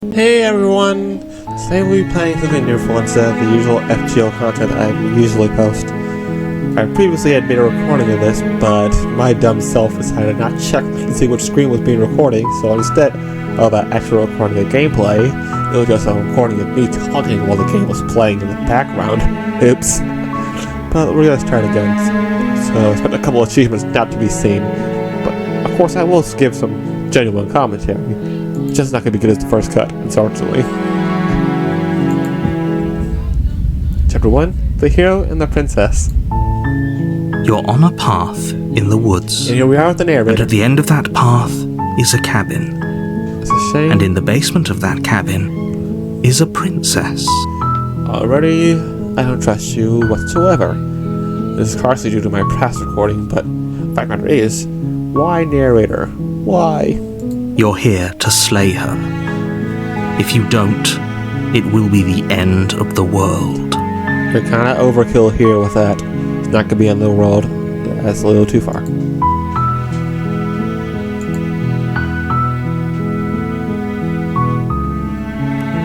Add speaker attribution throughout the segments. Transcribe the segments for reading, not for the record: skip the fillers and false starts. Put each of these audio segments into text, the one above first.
Speaker 1: Hey everyone! Today we'll be playing something new for once, the usual FGO content I usually post. I previously had made a recording of this, but my dumb self decided not to check to see which screen was being recording, so instead of an actual recording of gameplay, it was just a recording of me talking while the game was playing in the background. Oops. But we're gonna start again. So I spent a couple of achievements not to be seen, but of course I will give some genuine commentary. Just not going to be good as the first cut, unfortunately. Chapter 1, The Hero and the Princess.
Speaker 2: You're on a path in the woods.
Speaker 1: And here we are with the narrator.
Speaker 2: And at the end of that path is a cabin.
Speaker 1: It's a shame.
Speaker 2: And in the basement of that cabin is a princess.
Speaker 1: Already, I don't trust you whatsoever. This is partially due to my past recording, but the fact matter is, why narrator? Why?
Speaker 2: You're here to slay her. If you don't, it will be the end of the world.
Speaker 1: You're kinda overkill here with that. It's not gonna be in the world. That's a little too far.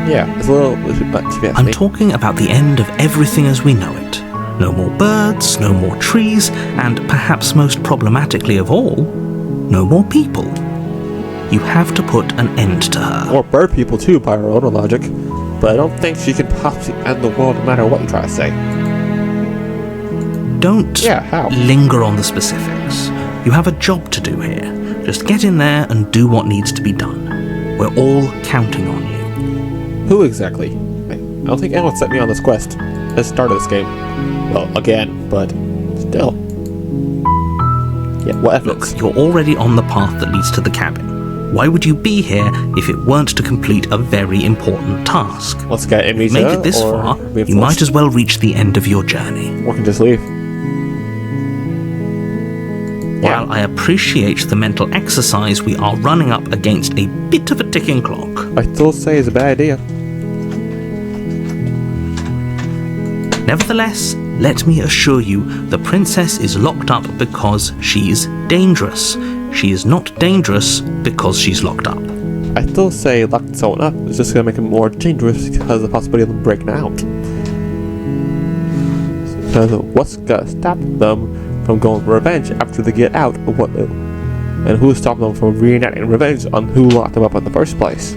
Speaker 1: Yeah, it's a little much.
Speaker 2: I'm talking about the end of everything as we know it. No more birds, no more trees, and perhaps most problematically of all, no more people. You have to put an end to her.
Speaker 1: Or bird people too, by her own logic. But I don't think she can possibly end the world no matter what you try to say.
Speaker 2: Don't
Speaker 1: how?
Speaker 2: linger on the specifics. You have a job to do here. Just get in there and do what needs to be done. We're all counting on you.
Speaker 1: Who exactly? I don't think anyone set me on this quest at the start of this game. Well, again, but still. Yeah, what evidence?
Speaker 2: Look, you're already on the path that leads to the cabin. Why would you be here if it weren't to complete a very important task?
Speaker 1: Let's get amnesia.
Speaker 2: Make it this far, you might as well reach the end of your journey.
Speaker 1: Or can just leave.
Speaker 2: While I appreciate the mental exercise, we are running up against a bit of a ticking clock.
Speaker 1: I still say it's a bad idea.
Speaker 2: Nevertheless, let me assure you, the princess is locked up because she's dangerous. She is not dangerous because she's locked up.
Speaker 1: I still say locking someone up is just going to make it more dangerous because of the possibility of them breaking out. So what's going to stop them from going for revenge after they get out? And who's stopping them from reenacting revenge on who locked them up in the first place?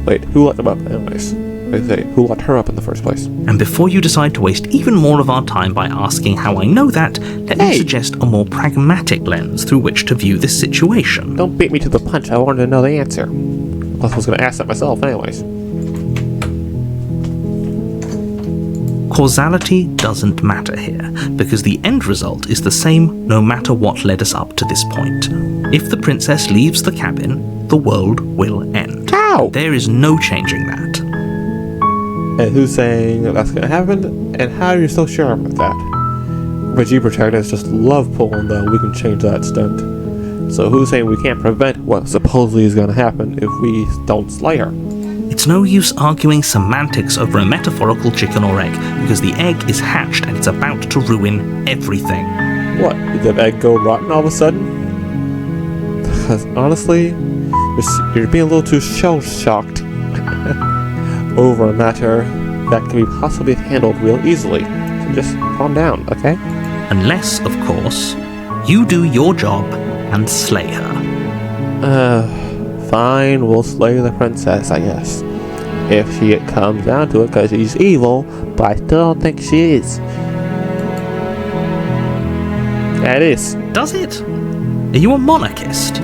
Speaker 1: Wait, who locked them up anyways? Who locked her up in the first place?
Speaker 2: And before you decide to waste even more of our time by asking how I know that, let me suggest a more pragmatic lens through which to view this situation.
Speaker 1: Don't beat me to the punch, I wanted to know the answer. Plus I was going to ask that myself anyways.
Speaker 2: Causality doesn't matter here, because the end result is the same no matter what led us up to this point. If the princess leaves the cabin, the world will end.
Speaker 1: How?
Speaker 2: There is no changing that.
Speaker 1: And who's saying that's going to happen? And how are you so sure about that? Reggie protagonists just love pulling the we can change that stunt. So who's saying we can't prevent what supposedly is going to happen if we don't slay her?
Speaker 2: It's no use arguing semantics over a metaphorical chicken or egg, because the egg is hatched and it's about to ruin everything.
Speaker 1: What? Did the egg go rotten all of a sudden? Because honestly, you're being a little too shell-shocked over a matter that can be possibly handled real easily. So just calm down, okay?
Speaker 2: Unless, of course, you do your job and slay her.
Speaker 1: Fine, we'll slay the princess, I guess. If she comes down to it, because she's evil, but I still don't think she is. That is.
Speaker 2: Does it? Are you a monarchist?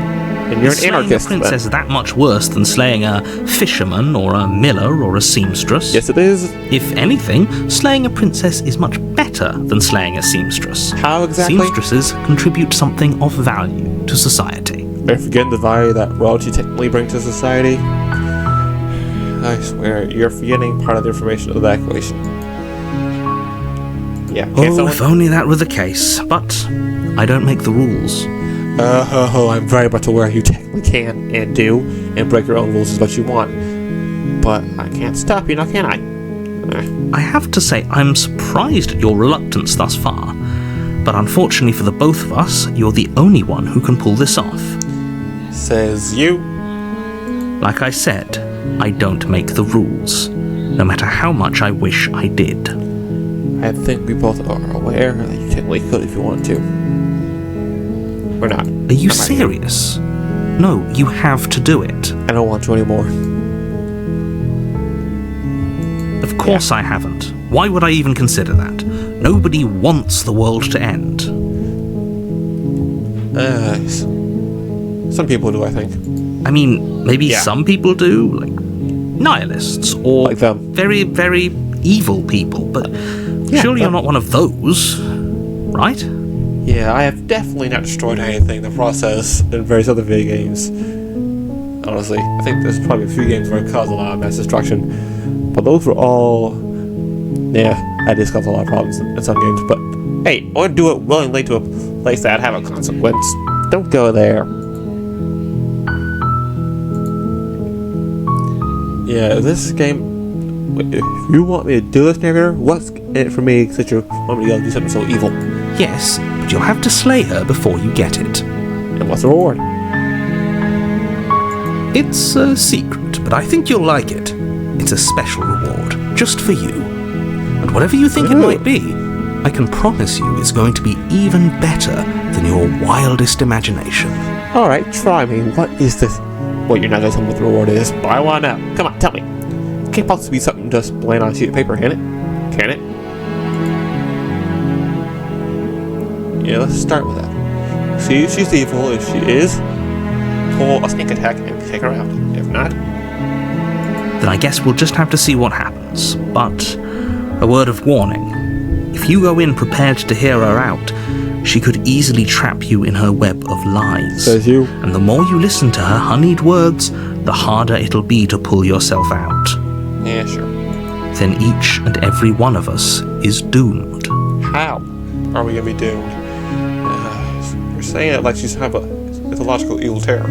Speaker 1: And you're an anarchist.
Speaker 2: Slaying a princess that much worse than slaying a fisherman or a miller or a seamstress?
Speaker 1: Yes, it is.
Speaker 2: If anything, slaying a princess is much better than slaying a seamstress.
Speaker 1: How exactly?
Speaker 2: Seamstresses contribute something of value to society.
Speaker 1: Are you forgetting the value that royalty technically brings to society? I swear, you're forgetting part of the information of that equation. Yeah.
Speaker 2: If only that were the case, but I don't make the rules.
Speaker 1: I'm very much aware you technically can and do, and break your own rules is what you want. But I can't stop you now, can I?
Speaker 2: I have to say, I'm surprised at your reluctance thus far. But unfortunately for the both of us, you're the only one who can pull this off.
Speaker 1: Says you.
Speaker 2: Like I said, I don't make the rules, no matter how much I wish I did.
Speaker 1: I think we both are aware that you technically could if you wanted to. Or not.
Speaker 2: Are you serious? No, you have to do it.
Speaker 1: I don't want to anymore.
Speaker 2: Of course I haven't. Why would I even consider that? Nobody wants the world to end.
Speaker 1: Some people do, I think.
Speaker 2: I mean, maybe some people do, like nihilists, or
Speaker 1: like them.
Speaker 2: very, very evil people, but surely you're not one of those, right?
Speaker 1: Yeah, I have definitely not destroyed anything in the process in various other video games. Honestly, I think there's probably a few games where I caused a lot of mass destruction, but those were all... Yeah, I just caused a lot of problems in some games, but hey, I would do it willingly to a place that have a consequence. Don't go there. Yeah, this game... If you want me to do this, narrator, what's in it for me since you want me to go do something so evil?
Speaker 2: Yes, but you'll have to slay her before you get it.
Speaker 1: And what's the reward?
Speaker 2: It's a secret, but I think you'll like it. It's a special reward, just for you. And whatever you think it might be, I can promise you it's going to be even better than your wildest imagination.
Speaker 1: Alright, try me. What is this? Well, you're not going to tell me what the reward is, but I want to know. Come on, tell me. It can't possibly be something just laying on a sheet of paper, can it? Can it? Yeah, let's start with that. See if she's evil. If she is, pull a sneak attack and take her out. If not...
Speaker 2: Then I guess we'll just have to see what happens. But a word of warning. If you go in prepared to hear her out, she could easily trap you in her web of lies.
Speaker 1: Says you.
Speaker 2: And the more you listen to her honeyed words, the harder it'll be to pull yourself out.
Speaker 1: Yeah, sure.
Speaker 2: Then each and every one of us is doomed.
Speaker 1: How are we going to be doomed? You're saying it like she's have a mythological evil terror.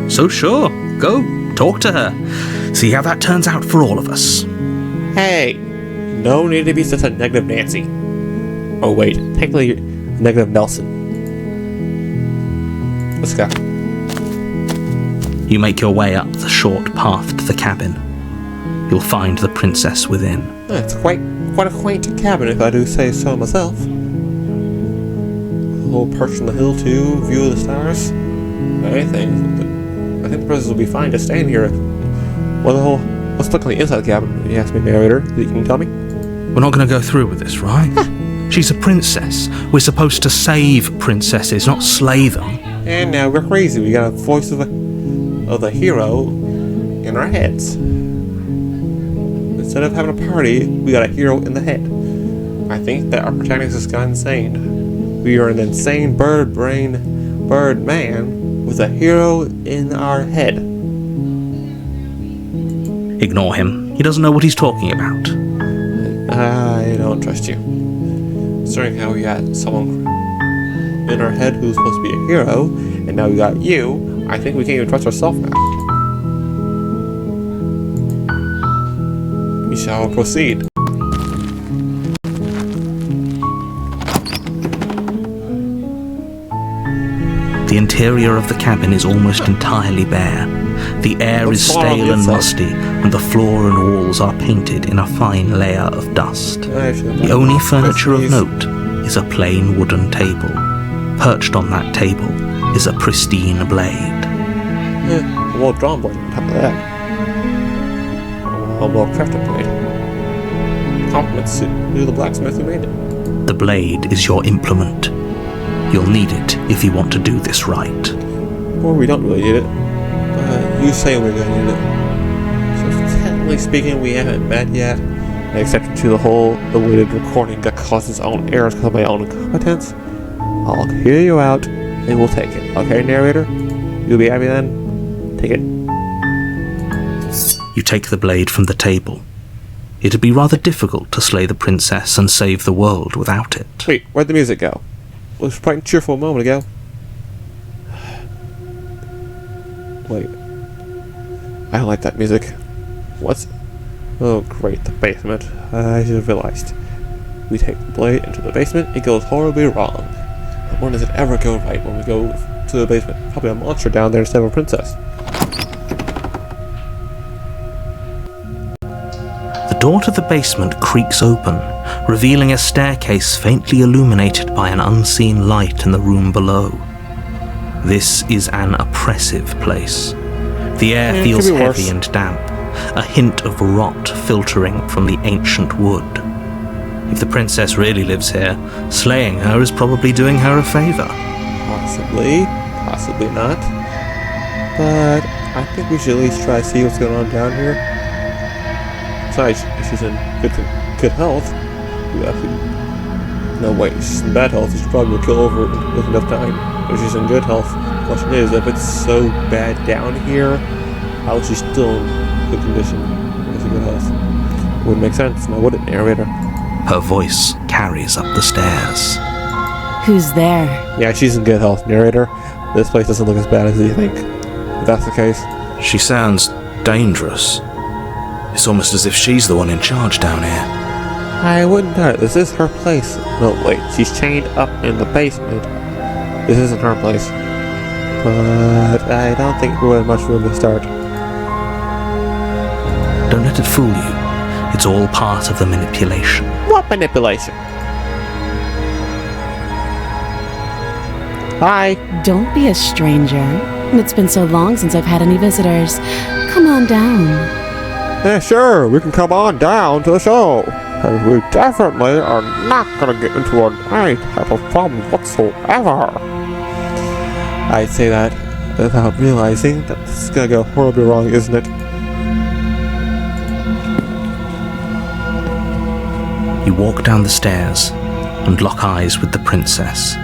Speaker 2: So sure, go talk to her. See how that turns out for all of us.
Speaker 1: Hey! No need to be such a negative Nancy. Oh wait, technically you're negative Nelson. Let's go.
Speaker 2: You make your way up the short path to the cabin. You'll find the princess within.
Speaker 1: It's quite a quaint cabin, if I do say so myself. A little perch on the hill too, view of the stars. Anything. I think the princess will be fine just staying here. Let's look on the inside of the cabin. You ask me, narrator. Can you tell me?
Speaker 2: We're not going to go through with this, right? She's a princess. We're supposed to save princesses, not slay them.
Speaker 1: And now we're crazy. We got a voice of the hero in our heads. Instead of having a party, we got a hero in the head. I think that our protagonist has gone insane. We are an insane bird man with a hero in our head.
Speaker 2: Ignore him. He doesn't know what he's talking about.
Speaker 1: I don't trust you. Considering how we got someone in our head who's supposed to be a hero, and now we got you, I think we can't even trust ourselves now. We shall proceed.
Speaker 2: The interior of the cabin is almost entirely bare. The air is stale and musty, and the floor and walls are painted in a fine layer of dust. The only furniture of note is a plain wooden table. Perched on that table is a pristine blade.
Speaker 1: A well-drawn blade on top of that. A well-crafted blade. Compliments to the blacksmith who made it.
Speaker 2: The blade is your implement. You'll need it if you want to do this right.
Speaker 1: Or we don't really need it. You say we're gonna need it. So technically speaking, we haven't met yet. Except to the whole elated recording that causes own errors because of my own incompetence. I'll hear you out and we'll take it. Okay, narrator? You'll be happy then? Take it.
Speaker 2: You take the blade from the table. It'd be rather difficult to slay the princess and save the world without it.
Speaker 1: Wait, where'd the music go? It was quite cheerful a moment ago. Wait. I don't like that music. What's... Oh great, the basement. I should have realized. We take the blade into the basement, it goes horribly wrong. And when does it ever go right when we go to the basement? Probably a monster down there instead of a princess.
Speaker 2: door to the basement creaks open, revealing a staircase faintly illuminated by an unseen light in the room below. This is an oppressive place. The air feels heavy and damp, a hint of rot filtering from the ancient wood. If the princess really lives here, slaying her is probably doing her a favor.
Speaker 1: Possibly. Possibly not. But I think we should at least try to see what's going on down here. Besides, if she's in good health, we actually... No, wait, if she's in bad health, she should probably kill over with enough time. If she's in good health, the question is, if it's so bad down here, how is she still in good condition with good health? Wouldn't make sense, now would it, narrator?
Speaker 2: Her voice carries up the stairs.
Speaker 3: Who's there?
Speaker 1: Yeah, she's in good health, narrator. This place doesn't look as bad as you think. If that's the case.
Speaker 2: She sounds dangerous. It's almost as if she's the one in charge down here.
Speaker 1: I wouldn't doubt it. This is her place. No, wait. She's chained up in the basement. This isn't her place. But I don't think we have much room to start.
Speaker 2: Don't let it fool you. It's all part of the manipulation.
Speaker 1: What manipulation? Hi.
Speaker 3: Don't be a stranger. It's been so long since I've had any visitors. Come on down.
Speaker 1: Yeah, sure. We can come on down to the show. And we definitely are not going to get into any type of problem whatsoever. I'd say that without realizing that this is going to go horribly wrong, isn't it?
Speaker 2: You walk down the stairs and lock eyes with the princess.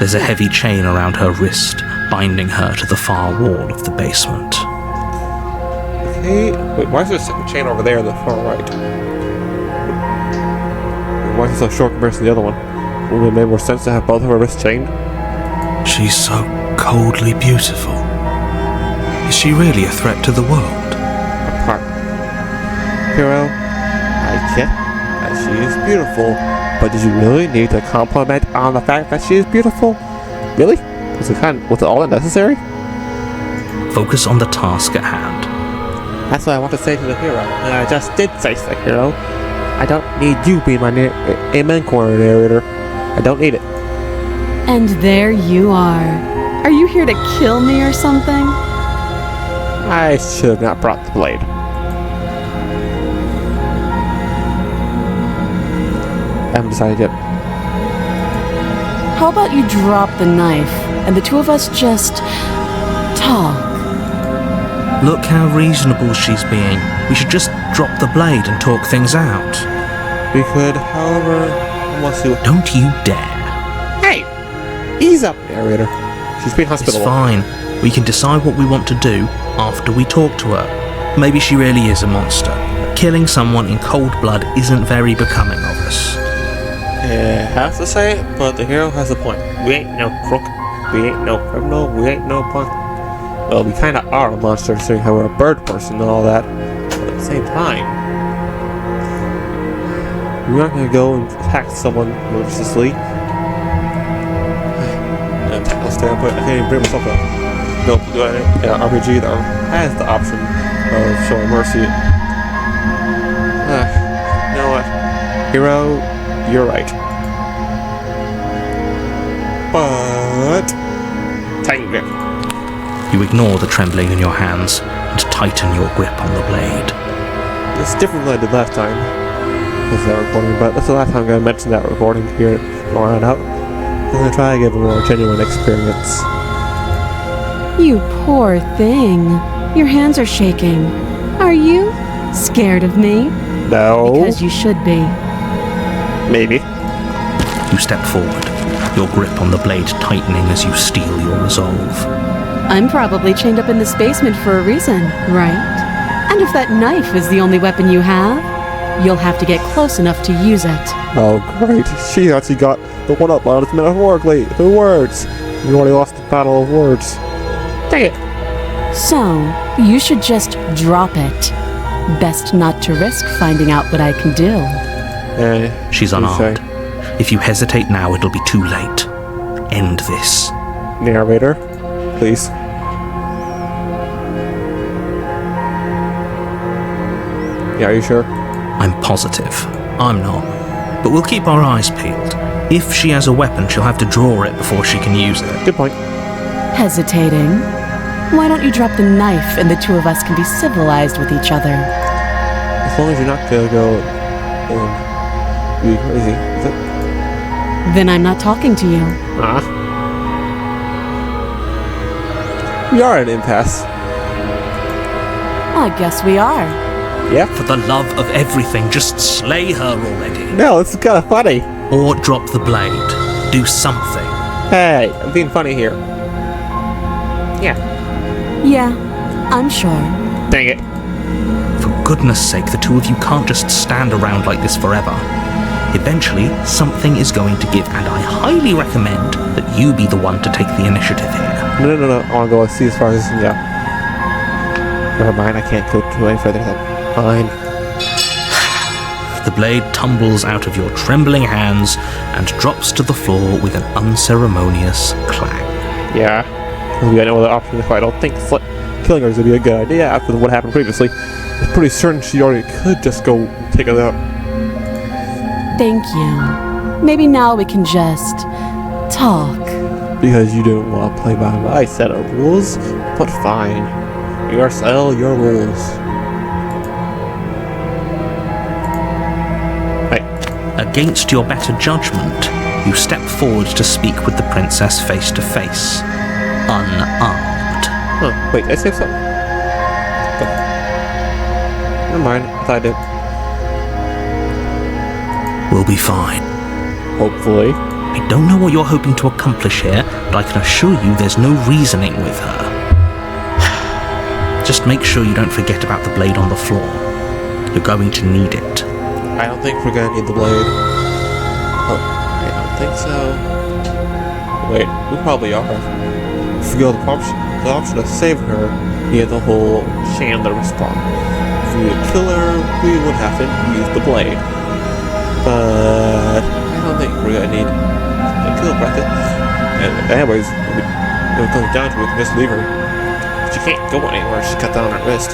Speaker 2: There's a heavy chain around her wrist, binding her to the far wall of the basement.
Speaker 1: Okay, wait, why is there a second chain over there on the far right? Why is it so short compared to the other one? Wouldn't it make more sense to have both of her wrists chained?
Speaker 2: She's so coldly beautiful. Is she really a threat to the world?
Speaker 1: Apart. Hero, I get that she is beautiful, but did you really need to compliment on the fact that she is beautiful? Really? Was it all that necessary?
Speaker 2: Focus on the task at hand.
Speaker 1: That's what I want to say to the hero, and I just did say to the hero. I don't need you being my amen corner narrator. I don't need it.
Speaker 3: And there you are. Are you here to kill me or something?
Speaker 1: I should have not brought the blade. I haven't decided yet.
Speaker 3: How about you drop the knife and the two of us just talk?
Speaker 2: Look how reasonable she's being. We should just drop the blade and talk things out.
Speaker 1: We could, however, unless you...
Speaker 2: Don't you dare.
Speaker 1: Hey! Ease up, narrator. She's been
Speaker 2: It's
Speaker 1: hospitable.
Speaker 2: fine. We can decide what we want to do after we talk to her. Maybe she really is a monster. Killing someone in cold blood isn't very becoming of us.
Speaker 1: I have to say it, but the hero has a point. We ain't no crook. We ain't no criminal. We ain't no punk. Well, we kinda are a monster, seeing how we're a bird person and all that. But at the same time, we're not gonna go and attack someone maliciously. And technical standpoint, I can't even bring myself up. Nope, do I RPG that has the option of showing mercy. You know what? Hero, you're right. But tighten grip.
Speaker 2: You ignore the trembling in your hands and tighten your grip on the blade.
Speaker 1: It's different than I did last time. With that recording, but that's the last time I'm going to mention that recording here from on out. I'm going to try to give a more genuine experience.
Speaker 3: You poor thing. Your hands are shaking. Are you scared of me?
Speaker 1: No.
Speaker 3: Because you should be.
Speaker 1: Maybe.
Speaker 2: You step forward, your grip on the blade tightening as you steel your resolve.
Speaker 3: I'm probably chained up in this basement for a reason, right? And if that knife is the only weapon you have, you'll have to get close enough to use it.
Speaker 1: Oh, great. She actually got the one-up on it metaphorically. The words. You already lost the battle of words. Dang it.
Speaker 3: So, you should just drop it. Best not to risk finding out what I can do.
Speaker 2: She's unarmed. If you hesitate now, it'll be too late. End this.
Speaker 1: Narrator, please. Yeah, are you sure?
Speaker 2: I'm positive. I'm not. But we'll keep our eyes peeled. If she has a weapon, she'll have to draw it before she can use it.
Speaker 1: Good point.
Speaker 3: Hesitating? Why don't you drop the knife and the two of us can be civilized with each other?
Speaker 1: As long as you're not gonna go and be crazy, is it?
Speaker 3: Then I'm not talking to you.
Speaker 1: We are at an impasse.
Speaker 3: I guess we are.
Speaker 1: Yeah?
Speaker 2: For the love of everything, just slay her already.
Speaker 1: No, this is kind of funny.
Speaker 2: Or drop the blade. Do something.
Speaker 1: Hey, I'm being funny here. Yeah.
Speaker 3: Yeah, I'm sure.
Speaker 1: Dang it.
Speaker 2: For goodness sake, the two of you can't just stand around like this forever. Eventually, something is going to give, and I highly recommend that you be the one to take the initiative here.
Speaker 1: No. I want to go see as far as this can go. Never mind, I can't go too any further then. Fine.
Speaker 2: The blade tumbles out of your trembling hands and drops to the floor with an unceremonious clang.
Speaker 1: Yeah. We got no other option if I don't think killing her is going to be a good idea after what happened previously. I'm pretty certain she already could just go take it out.
Speaker 3: Thank you. Maybe now we can just talk.
Speaker 1: Because you don't want to play by my set of rules, but fine. You sell your rules. Hey.
Speaker 2: Against your better judgment, you step forward to speak with the princess face to face, unarmed.
Speaker 1: Huh, wait, did I say something? Never mind, I thought I did.
Speaker 2: We'll be fine.
Speaker 1: Hopefully.
Speaker 2: I don't know what you're hoping to accomplish here, but I can assure you there's no reasoning with her. Just make sure you don't forget about the blade on the floor. You're going to need it.
Speaker 1: I don't think we're gonna need the blade. Oh, I don't think so. Wait, we probably are. If we go the option of saving her, we have the whole Chandler respawn. If we would kill her, we would have to use the blade. But I don't think we're gonna need a kill method. And anyways, if it comes down to it, we can just leave her. She can't go anywhere, she's cut down her wrist.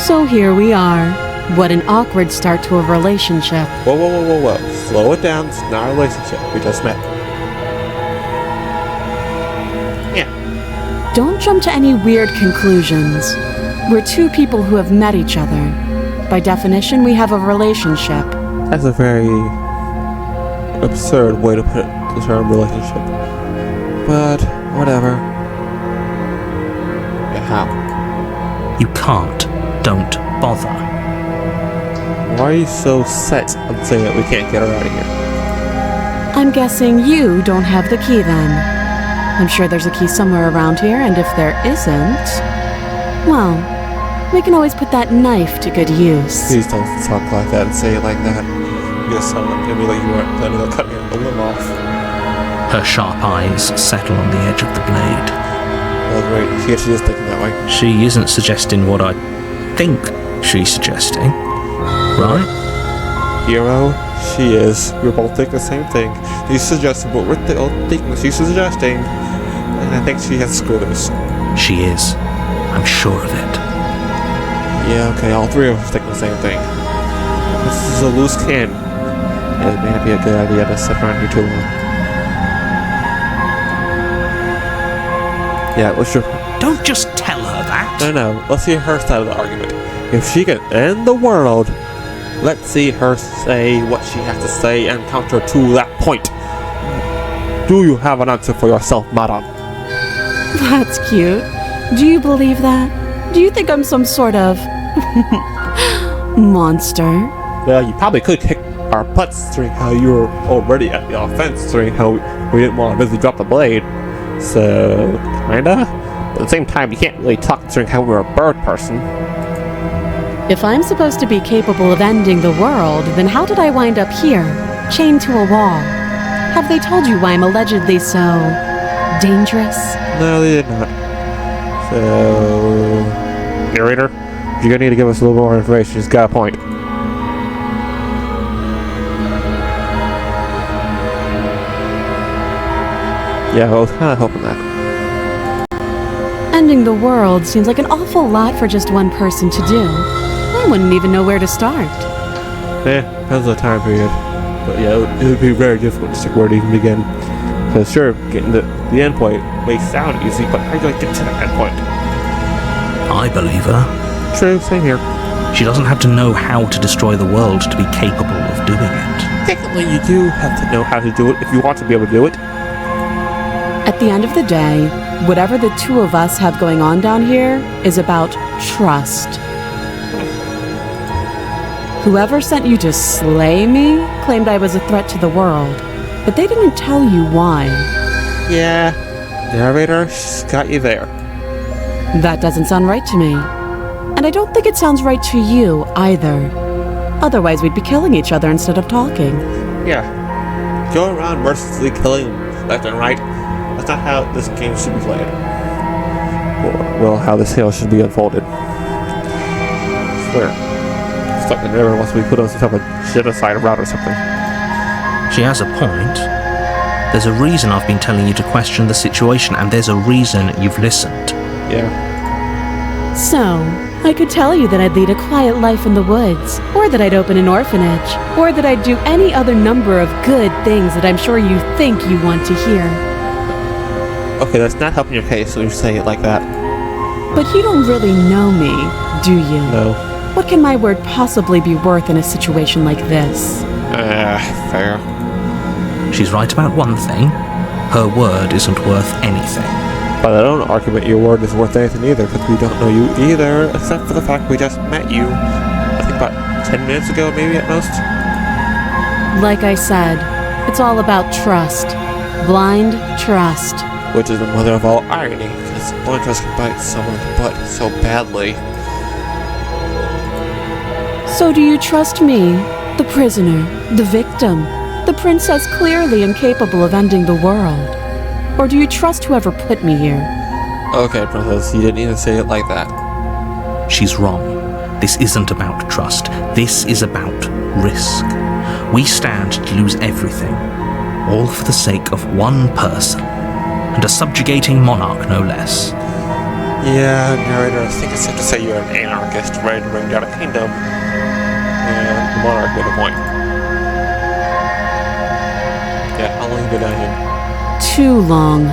Speaker 3: So here we are. What an awkward start to a relationship.
Speaker 1: Whoa. Slow it down, it's not a relationship, we just met. Yeah.
Speaker 3: Don't jump to any weird conclusions. We're two people who have met each other. By definition, we have a relationship.
Speaker 1: That's a very absurd way to put the term relationship. But, whatever. Yeah, how?
Speaker 2: You can't. Don't bother.
Speaker 1: Why are you so set on saying that we can't get her out of here?
Speaker 3: I'm guessing you don't have the key then. I'm sure there's a key somewhere around here, and if there isn't, well, we can always put that knife to good use.
Speaker 1: Please don't talk like that and say it like that. You just sound like you weren't planning on cutting the limb off.
Speaker 2: Her sharp eyes settle on the edge of the blade.
Speaker 1: Oh great, she actually is thinking that way.
Speaker 2: She isn't suggesting what I think she's suggesting, right?
Speaker 1: Hero, she is. We're both thinking the same thing. She's suggesting what we're thinking she's suggesting. And I think she has screwed us.
Speaker 2: She is. I'm sure of it.
Speaker 1: Yeah, okay, all three of us think the same thing. This is a loose cannon. And it may not be a good idea to sit around here too long. Yeah, what's your...
Speaker 2: Don't just tell her that.
Speaker 1: No, let's hear her side of the argument. If she can end the world, let's see her say what she has to say and counter to that point. Do you have an answer for yourself, madam?
Speaker 3: That's cute. Do you believe that? Do you think I'm some sort of monster?
Speaker 1: Well, you probably could kick our butts during how you were already at the offense during how we didn't want to visibly drop the blade. So, kinda? But at the same time, you can't really talk during how we were a bird person.
Speaker 3: If I'm supposed to be capable of ending the world, then how did I wind up here, chained to a wall? Have they told you why I'm allegedly so dangerous?
Speaker 1: No, they did not. So, narrator, you're gonna need to give us a little more information. She's got a point. Yeah, I was kind of hoping that.
Speaker 3: Ending the world seems like an awful lot for just one person to do. I wouldn't even know where to start.
Speaker 1: Depends on the time period. But yeah, it would be very difficult to stick where to even begin. Because sure, getting to the end point may sound easy, but how do I get to that end point?
Speaker 2: I believe her.
Speaker 1: True, same here.
Speaker 2: She doesn't have to know how to destroy the world to be capable of doing it.
Speaker 1: Technically, you do have to know how to do it if you want to be able to do it.
Speaker 3: At the end of the day, whatever the two of us have going on down here is about trust. Whoever sent you to slay me claimed I was a threat to the world, but they didn't tell you why.
Speaker 1: Yeah, narrator, she's got you there.
Speaker 3: That doesn't sound right to me. And I don't think it sounds right to you either. Otherwise, we'd be killing each other instead of talking.
Speaker 1: Yeah. Go around mercilessly killing left and right. That's not how this game should be played. Or, well, how this tale should be unfolded. I swear. It's like the narrator wants to be put on some type of genocide route or something.
Speaker 2: She has a point. There's a reason I've been telling you to question the situation, and there's a reason you've listened.
Speaker 1: Yeah.
Speaker 3: So, I could tell you that I'd lead a quiet life in the woods, or that I'd open an orphanage, or that I'd do any other number of good things that I'm sure you think you want to hear.
Speaker 1: Okay, that's not helping your case when you say it like that.
Speaker 3: But you don't really know me, do you?
Speaker 1: No.
Speaker 3: What can my word possibly be worth in a situation like this?
Speaker 1: Fair.
Speaker 2: She's right about one thing. Her word isn't worth anything.
Speaker 1: By that own argument, your word isn't worth anything either, because we don't know you either, except for the fact we just met you, I think about 10 minutes ago, maybe at most.
Speaker 3: Like I said, it's all about trust. Blind trust.
Speaker 1: Which is the mother of all irony, because blind trust can bite someone in the butt so badly.
Speaker 3: So do you trust me, the prisoner, the victim, the princess clearly incapable of ending the world? Or do you trust whoever put me here?
Speaker 1: Okay, princess, you didn't even say it like that.
Speaker 2: She's wrong. This isn't about trust. This is about risk. We stand to lose everything, all for the sake of one person, and a subjugating monarch no less.
Speaker 1: Yeah, narrator, I think it's safe to say you're an anarchist ready to bring down a kingdom. And the monarch made a point. Yeah, how long have you been down here?
Speaker 3: Too long.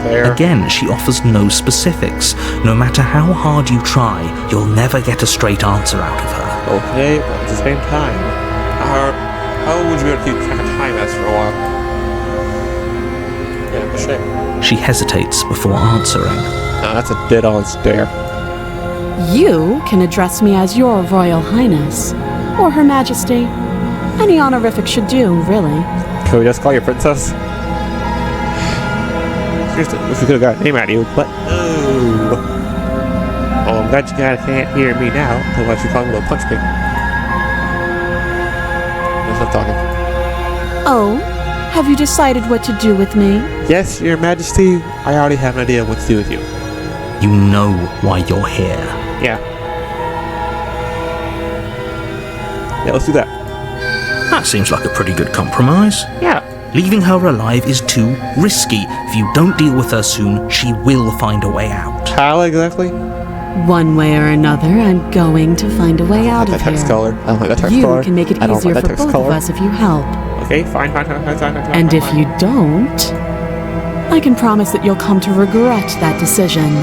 Speaker 1: Fair.
Speaker 2: Again, she offers no specifics. No matter how hard you try, you'll never get a straight answer out of her.
Speaker 1: Okay, but at the same time, how would you be able to keep track of time as for a while? Yeah, for shame.
Speaker 2: She hesitates before answering.
Speaker 1: No, that's a dead-on stare.
Speaker 3: You can address me as Your Royal Highness, or Her Majesty. Any honorific should do, really.
Speaker 1: Can we just call you Princess? Seriously, wish we could have got a name out of you, but no. Oh, I'm glad you guys can't hear me now, otherwise you probably will punch me. Stop talking.
Speaker 3: Oh, have you decided what to do with me?
Speaker 1: Yes, Your Majesty, I already have an idea what to do with you.
Speaker 2: You know why you're here.
Speaker 1: Yeah. Yeah, let's do that.
Speaker 2: That seems like a pretty good compromise.
Speaker 1: Yeah.
Speaker 2: Leaving her alive is too risky. If you don't deal with her soon, she will find a way out.
Speaker 1: How exactly?
Speaker 3: One way or another, I'm going to find a way out of
Speaker 1: that text
Speaker 3: here.
Speaker 1: color. I don't like that text
Speaker 3: You
Speaker 1: color.
Speaker 3: can make it
Speaker 1: I don't
Speaker 3: easier
Speaker 1: like that
Speaker 3: for
Speaker 1: text
Speaker 3: both
Speaker 1: color.
Speaker 3: of us if you help.
Speaker 1: Okay, fine.
Speaker 3: And if you don't, I can promise that you'll come to regret that decision.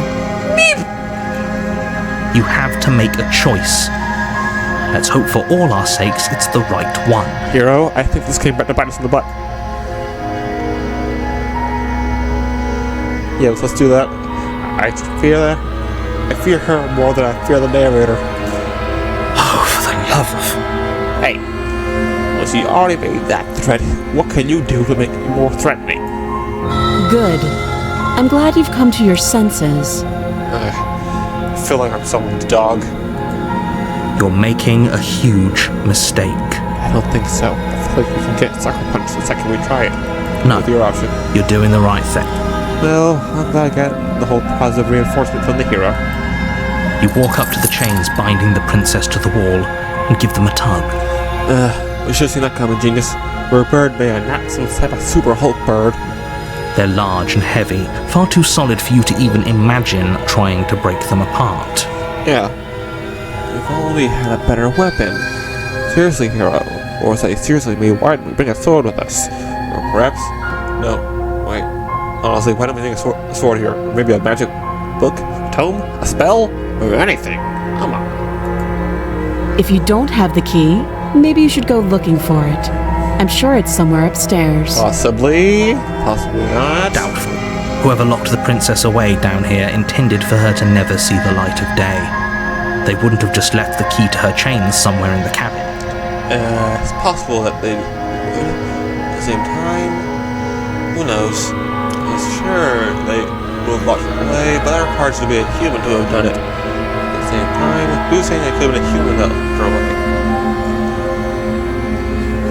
Speaker 2: You have to make a choice. Let's hope for all our sakes it's the right one.
Speaker 1: Hero, I think this came back to bite us in the butt. Yeah, let's do that. I fear her more than I fear the narrator.
Speaker 2: Oh, for the love of...
Speaker 1: Hey, well, she already made that threat. What can you do to make it more threatening?
Speaker 3: Good. I'm glad you've come to your senses.
Speaker 1: I feel like I'm someone's dog.
Speaker 2: You're making a huge mistake.
Speaker 1: I don't think so. I feel like you can get sucker punched the second we try it.
Speaker 2: No.
Speaker 1: With your option.
Speaker 2: You're doing the right thing.
Speaker 1: Well, I'm glad I got the whole positive reinforcement from the hero.
Speaker 2: You walk up to the chains binding the princess to the wall and give them a tug.
Speaker 1: We should have seen that coming, genius. We're a bird man, not some type of super Hulk bird.
Speaker 2: They're large and heavy, far too solid for you to even imagine trying to break them apart.
Speaker 1: Yeah. If only we had a better weapon. Seriously, hero. Or say, seriously, me, why didn't we bring a sword with us? Or perhaps... No. Wait. Honestly, why don't we bring a sword here? Or maybe a magic book? Tome? A spell? Or anything? Come on.
Speaker 3: If you don't have the key, maybe you should go looking for it. I'm sure it's somewhere upstairs.
Speaker 1: Possibly. Possibly not.
Speaker 2: Doubtful. Whoever locked the princess away down here intended for her to never see the light of day. They wouldn't have just left the key to her chains somewhere in the cabin.
Speaker 1: It's possible that they would. At the same time, who knows? Sure, they would have locked her away, but that requires you to be a human to have done it. At the same time, who's saying they could have been a human that locked her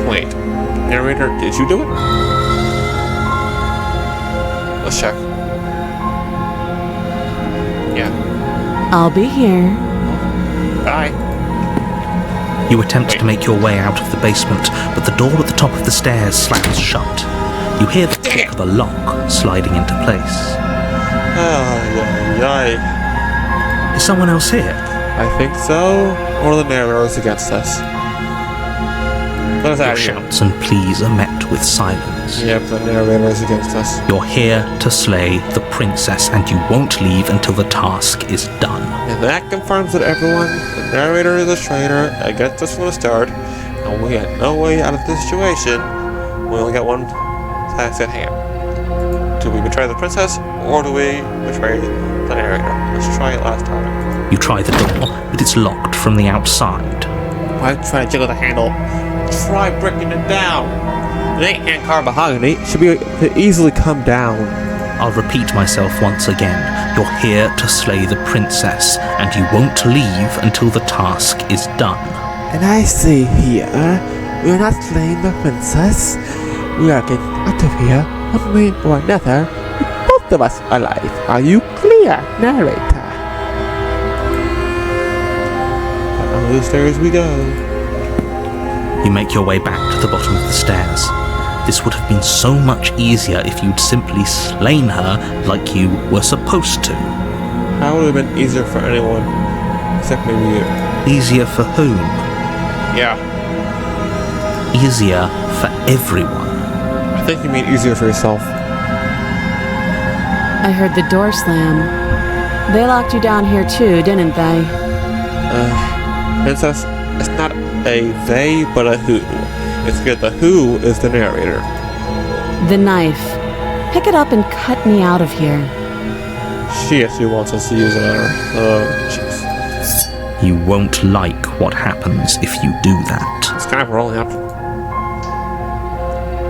Speaker 1: away? Wait, narrator, did you do it? Let's check. Yeah.
Speaker 3: I'll be here.
Speaker 1: Bye.
Speaker 2: You attempt to make your way out of the basement, but the door at the top of the stairs slams shut. You hear the click of a lock sliding into place. Is someone else here?
Speaker 1: I think so. Or the narrator is against us. Let us out
Speaker 2: Your
Speaker 1: of here.
Speaker 2: shouts and pleas are met with silence.
Speaker 1: Yep, the narrator is against us.
Speaker 2: You're here to slay the princess, and you won't leave until the task is done.
Speaker 1: And that confirms that everyone, the narrator is a traitor against us from the start, and we had no way out of this situation. We only got one task at hand. Do we betray the princess, or do we betray the narrator? Let's try it last time.
Speaker 2: You try the door, but it's locked from the outside.
Speaker 1: Why try to jiggle the handle? Try breaking it down. It ain't hand-carved mahogany. It should be able to easily come down.
Speaker 2: I'll repeat myself once again. You're here to slay the princess, and you won't leave until the task is done.
Speaker 1: And I see here, we are not slaying the princess. We are getting out of here, one way or another, with both of us alive. Are you clear, narrator? Down the stairs we go.
Speaker 2: You make your way back to the bottom of the stairs. This would have been so much easier if you'd simply slain her like you were supposed to.
Speaker 1: How would it have been easier for anyone, except maybe you?
Speaker 2: Easier for whom?
Speaker 1: Yeah.
Speaker 2: Easier for everyone.
Speaker 1: I think you mean easier for yourself.
Speaker 3: I heard the door slam. They locked you down here too, didn't they?
Speaker 1: Princess, it's not a they, but a who. It's good. The who is the narrator.
Speaker 3: The knife. Pick it up and cut me out of here.
Speaker 1: She actually wants us to use it on her. Oh, jeez.
Speaker 2: You won't like what happens if you do that.
Speaker 1: It's kind of rolling up.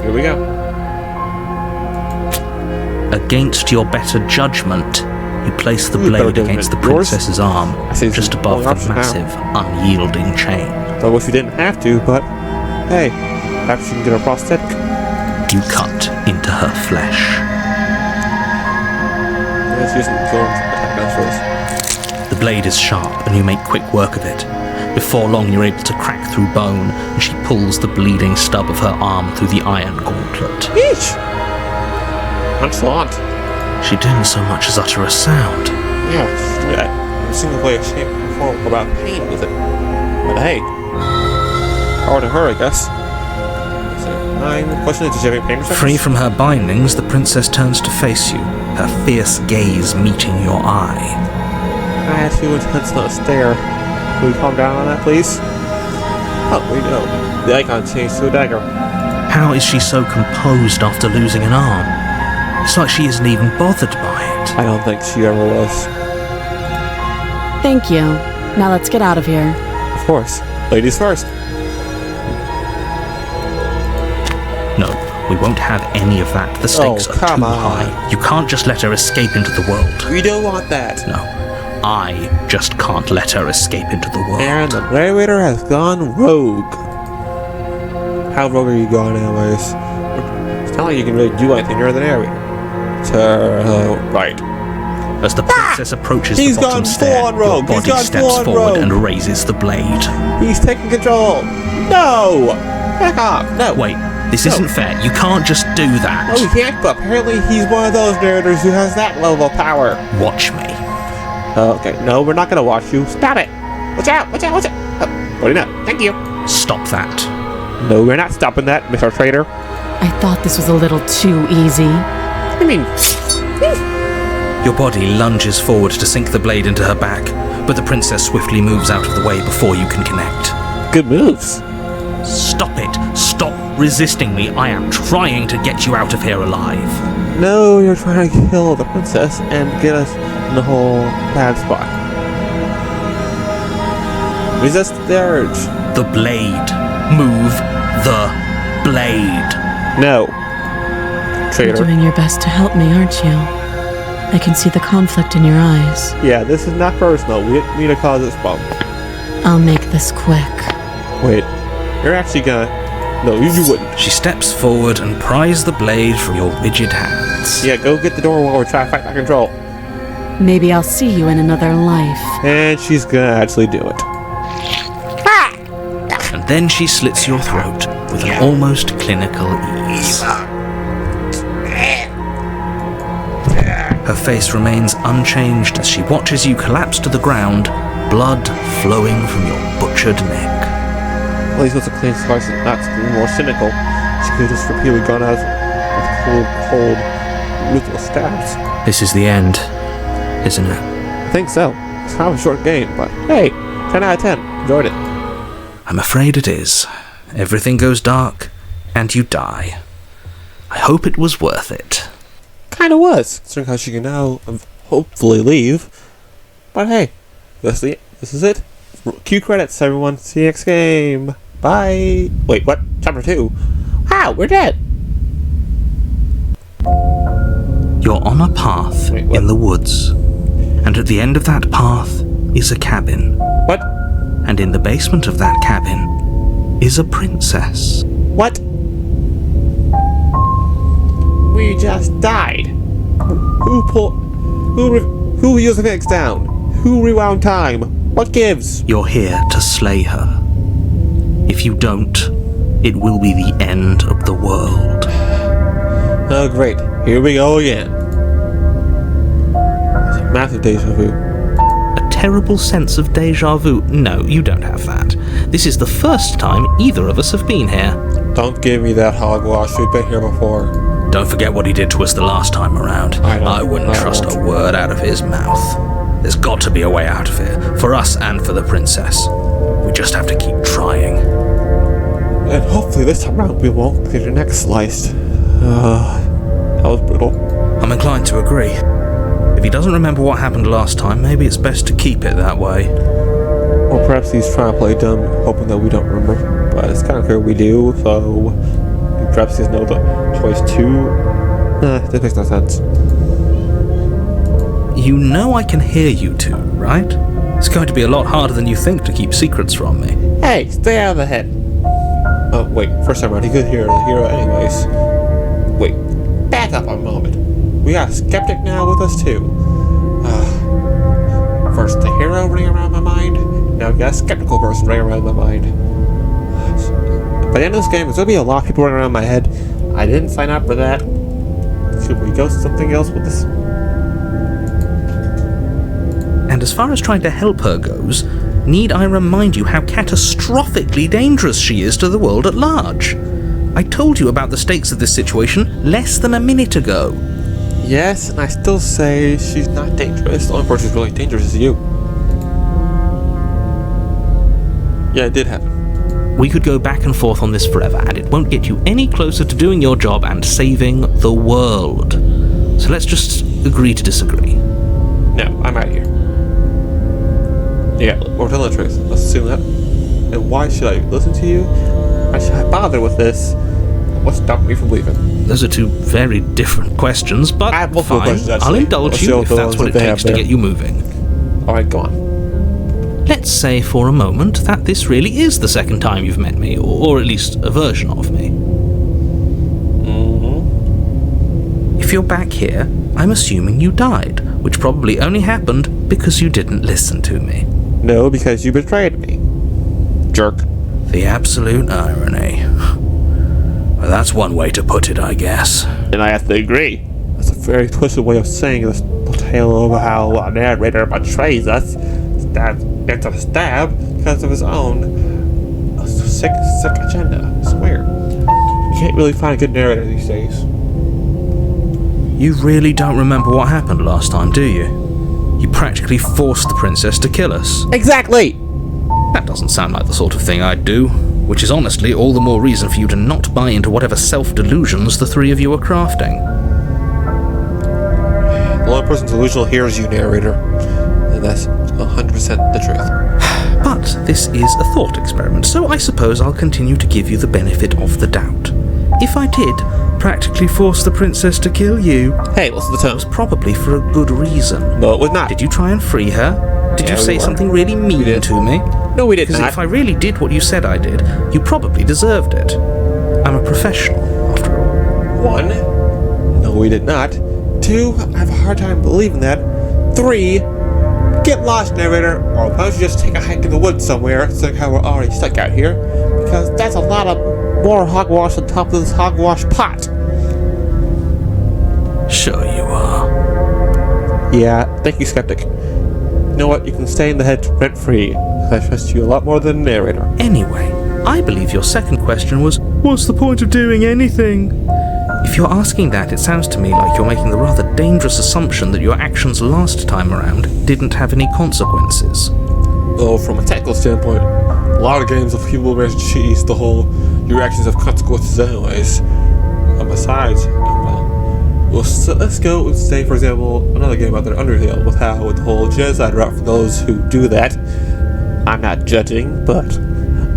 Speaker 1: Here we go.
Speaker 2: Against your better judgment, you place the
Speaker 1: Ooh,
Speaker 2: blade
Speaker 1: better
Speaker 2: against the
Speaker 1: than yours.
Speaker 2: princess's arm,
Speaker 1: I see
Speaker 2: just
Speaker 1: some
Speaker 2: above the
Speaker 1: option now.
Speaker 2: massive, unyielding chain.
Speaker 1: I wish you didn't have to, but hey, perhaps you can get a prosthetic.
Speaker 2: You cut into her flesh.
Speaker 1: Let's use some guns attack guns first.
Speaker 2: The blade is sharp, and you make quick work of it. Before long, you're able to crack through bone, and she pulls the bleeding stub of her arm through the iron gauntlet.
Speaker 1: Eesh! Excellent.
Speaker 2: She didn't so much as utter a sound.
Speaker 1: Yeah, I've seen the way of shape before about pain with it. But hey, power to her, I guess. The question is, did you have any pain receptors?
Speaker 2: Free from her bindings, the princess turns to face you, her fierce gaze meeting your eye.
Speaker 1: I had too intense not a stare. Can we calm down on that, please? Oh, we know. The icon changed to a dagger.
Speaker 2: How is she so composed after losing an arm? It's like she isn't even bothered by it.
Speaker 1: I don't think she ever was.
Speaker 3: Thank you. Now let's get out of here.
Speaker 1: Of course. Ladies first.
Speaker 2: No, we won't have any of that. The stakes
Speaker 1: Oh,
Speaker 2: are
Speaker 1: come
Speaker 2: too
Speaker 1: on.
Speaker 2: high. You can't just let her escape into the world.
Speaker 1: We don't want that.
Speaker 2: No, I just can't let her escape into the world.
Speaker 1: And the narrator has gone rogue. How rogue are you going anyways? It's not like you can really do anything. You're the narrator. Right.
Speaker 2: As the princess approaches
Speaker 1: He's
Speaker 2: the bottom
Speaker 1: gone
Speaker 2: stair,
Speaker 1: full-on
Speaker 2: your
Speaker 1: rogue. He's
Speaker 2: body
Speaker 1: gone
Speaker 2: steps
Speaker 1: full-on
Speaker 2: forward
Speaker 1: rogue.
Speaker 2: and raises the blade.
Speaker 1: He's taking control. No! Back off. No.
Speaker 2: Wait, this
Speaker 1: No.
Speaker 2: isn't fair. You can't just do that.
Speaker 1: No, he can't, but apparently he's one of those narrators who has that level of power.
Speaker 2: Watch me.
Speaker 1: Okay, no, we're not gonna watch you. Stop it! Watch out! Watch out! Watch out! Oh, what do you know? Thank you!
Speaker 2: Stop that.
Speaker 1: No, we're not stopping that, Mr. Traitor.
Speaker 3: I thought this was a little too easy.
Speaker 1: I mean,
Speaker 2: Your body lunges forward to sink the blade into her back, but the princess swiftly moves out of the way before you can connect.
Speaker 1: good moves.
Speaker 2: Stop it! Stop resisting me! I am trying to get you out of here alive.
Speaker 1: No, you're trying to kill the princess and get us in the whole bad spot. Resist the urge.
Speaker 2: The blade. Move the blade.
Speaker 1: No.
Speaker 3: You're
Speaker 1: Traitor.
Speaker 3: doing your best to help me, aren't you? I can see the conflict in your eyes.
Speaker 1: Yeah, this is not personal. We didn't mean to cause this problem.
Speaker 3: I'll make this quick.
Speaker 1: Wait, you're actually gonna... No, you wouldn't.
Speaker 2: She steps forward and pries the blade from your rigid hands.
Speaker 1: Yeah, go get the door while we're trying to fight back control.
Speaker 3: Maybe I'll see you in another life.
Speaker 1: And she's gonna actually do it.
Speaker 2: And then she slits your throat with an almost clinical ease. Her face remains unchanged as she watches you collapse to the ground, blood flowing from your butchered neck.
Speaker 1: Well, he's supposed to clean slice and not to be more cynical. She could have just repeatedly gone out with cold, ruthless stabs.
Speaker 2: This is the end, isn't it?
Speaker 1: I think so. It's kind of a short game, but hey, 10 out of 10. Enjoyed it.
Speaker 2: I'm afraid it is. Everything goes dark, and you die. I hope it was worth it.
Speaker 1: Kind of was, considering how she can now hopefully leave. But hey, this is it. Cue credits, everyone. See you next game. Bye. Wait, what? Chapter 2? Wow, we're dead.
Speaker 2: You're on a path
Speaker 1: Wait, what?
Speaker 2: in the woods, and at the end of that path is a cabin.
Speaker 1: What?
Speaker 2: And in the basement of that cabin is a princess.
Speaker 1: What? We just died. Who used the fix down? Who rewound time? What gives?
Speaker 2: You're here to slay her. If you don't, it will be the end of the world.
Speaker 1: Oh great, here we go again. It's a massive deja vu.
Speaker 2: A terrible sense of deja vu. No, you don't have that. This is the first time either of us have been here.
Speaker 1: Don't give me that hogwash, we've been here before.
Speaker 2: Don't forget what he did to us the last time around. I wouldn't trust a word out of his mouth. There's got to be a way out of here, for us and for the princess. We just have to keep trying.
Speaker 1: And hopefully this time around we won't get your neck sliced. That was brutal.
Speaker 2: I'm inclined to agree. If he doesn't remember what happened last time, maybe it's best to keep it that way.
Speaker 1: Or perhaps he's trying to play dumb, hoping that we don't remember. But it's kind of clear we do, so... Perhaps he doesn't know the choice 2. This makes no sense.
Speaker 2: You know I can hear you two, right? It's going to be a lot harder than you think to keep secrets from me.
Speaker 1: Hey, stay out of the head. Oh, wait, first time around, he could hear the hero anyways. Wait, back up a moment. We got a skeptic now with us too. First the hero running around my mind, now we got a skeptical person running around my mind. By the end of this game, there's going to be a lot of people running around my head. I didn't sign up for that. Should we go something else with this?
Speaker 2: And as far as trying to help her goes, need I remind you how catastrophically dangerous she is to the world at large? I told you about the stakes of this situation less than a minute ago.
Speaker 1: Yes, and I still say she's not dangerous. The only person who's really dangerous is you. Yeah, it did happen.
Speaker 2: We could go back and forth on this forever, and it won't get you any closer to doing your job and saving the world. So let's just agree to disagree.
Speaker 1: No, I'm out of here. Yeah, we're telling the truth. Let's assume that. And why should I listen to you? Why should I bother with this? What's stopping me from leaving?
Speaker 2: Those are two very different questions, but
Speaker 1: I have multiple
Speaker 2: fine.
Speaker 1: questions, actually.
Speaker 2: I'll indulge
Speaker 1: Let's
Speaker 2: you
Speaker 1: see
Speaker 2: if
Speaker 1: what
Speaker 2: that's what it
Speaker 1: they have
Speaker 2: takes to
Speaker 1: there.
Speaker 2: get you moving.
Speaker 1: Alright, go on.
Speaker 2: Let's say for a moment that this really is the second time you've met me, or at least a version of me.
Speaker 1: Mm-hmm.
Speaker 2: If you're back here, I'm assuming you died, which probably only happened because you didn't listen to me.
Speaker 1: No, because you betrayed me. Jerk.
Speaker 2: The absolute irony. Well, that's one way to put it, I guess.
Speaker 1: And I have to agree. That's a very twisted way of saying this tale of how a narrator betrays us. Stabs into the stab because of his own sick agenda, I swear. You can't really find a good narrator these days.
Speaker 2: You really don't remember what happened last time, do you? You practically forced the princess to kill us.
Speaker 1: Exactly!
Speaker 2: That doesn't sound like the sort of thing I'd do, which is honestly all the more reason for you to not buy into whatever self-delusions the three of you are crafting.
Speaker 1: The only person delusional here is you, narrator. And that's 100% the truth.
Speaker 2: But this is a thought experiment, so I suppose I'll continue to give you the benefit of the doubt. If I did practically force the princess to kill you,
Speaker 1: Hey, what's the
Speaker 2: it
Speaker 1: tone?
Speaker 2: was probably for a good reason.
Speaker 1: No, it was not.
Speaker 2: Did you try and free her? Did
Speaker 1: Yeah,
Speaker 2: you
Speaker 1: we
Speaker 2: say
Speaker 1: were.
Speaker 2: something really mean
Speaker 1: did.
Speaker 2: to me?
Speaker 1: No, we did
Speaker 2: Because
Speaker 1: not.
Speaker 2: if I really did what you said I did, you probably deserved it. I'm a professional, after all.
Speaker 1: 1, no, we did not. 2, I have a hard time believing that. 3, get lost, narrator, or why don't you just take a hike in the woods somewhere, so how we're already stuck out here, because that's a lot of more hogwash on top of this hogwash pot.
Speaker 2: Sure you are.
Speaker 1: Yeah, thank you, skeptic. You know what? You can stay in the head rent-free. I trust you a lot more than a narrator.
Speaker 2: Anyway, I believe your second question was, what's the point of doing anything? If you're asking that, it sounds to me like you're making the rather dangerous assumption that your actions last time around didn't have any consequences.
Speaker 1: Well, from a technical standpoint, a lot of games of people manage to cheese the whole your actions have consequences anyways. And besides, so let's go and say, for example, another game out there, Undertale, with the whole genocide route for those who do that. I'm not judging, but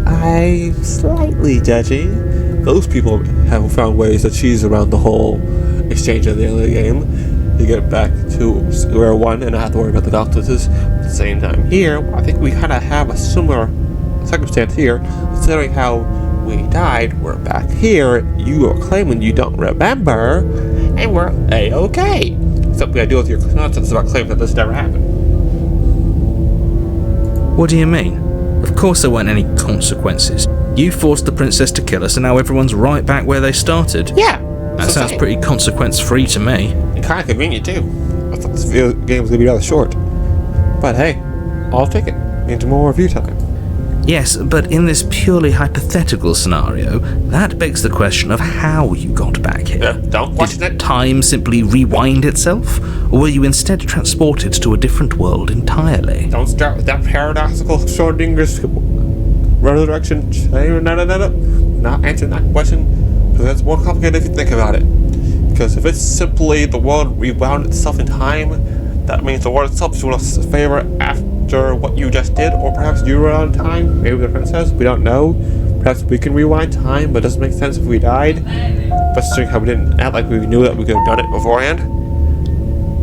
Speaker 1: I'm slightly judging. Those people have found ways to cheese around the whole exchange at the end of the game to get back to square one and not have to worry about the consequences. At the same time here, I think we kind of have a similar circumstance here, considering how we died, we're back here, you are claiming you don't remember, and we're A-okay. Except we gotta deal with your nonsense about claiming that this never happened.
Speaker 2: What do you mean? Of course there weren't any consequences. You forced the princess to kill us and now everyone's right back where they started.
Speaker 1: Yeah!
Speaker 2: That sounds pretty consequence-free to me.
Speaker 1: And kind of convenient too. I thought this video game was gonna be rather short. But hey, I'll take it. Means more review time.
Speaker 2: Yes, but in this purely hypothetical scenario, that begs the question of how you got back here.
Speaker 1: Don't question
Speaker 2: Did
Speaker 1: it.
Speaker 2: time simply rewind itself, or were you instead transported to a different world entirely?
Speaker 1: Don't start with that paradoxical Schrodinger's resurrection. No. Not answering that question, because that's more complicated if you think about it. Because if it's simply the world rewound itself in time, that means the world itself is doing us a favor after what you just did, or perhaps you were on time, maybe the princess, we don't know. Perhaps we can rewind time, but it doesn't make sense if we died. Especially how we didn't act like we knew that we could have done it beforehand.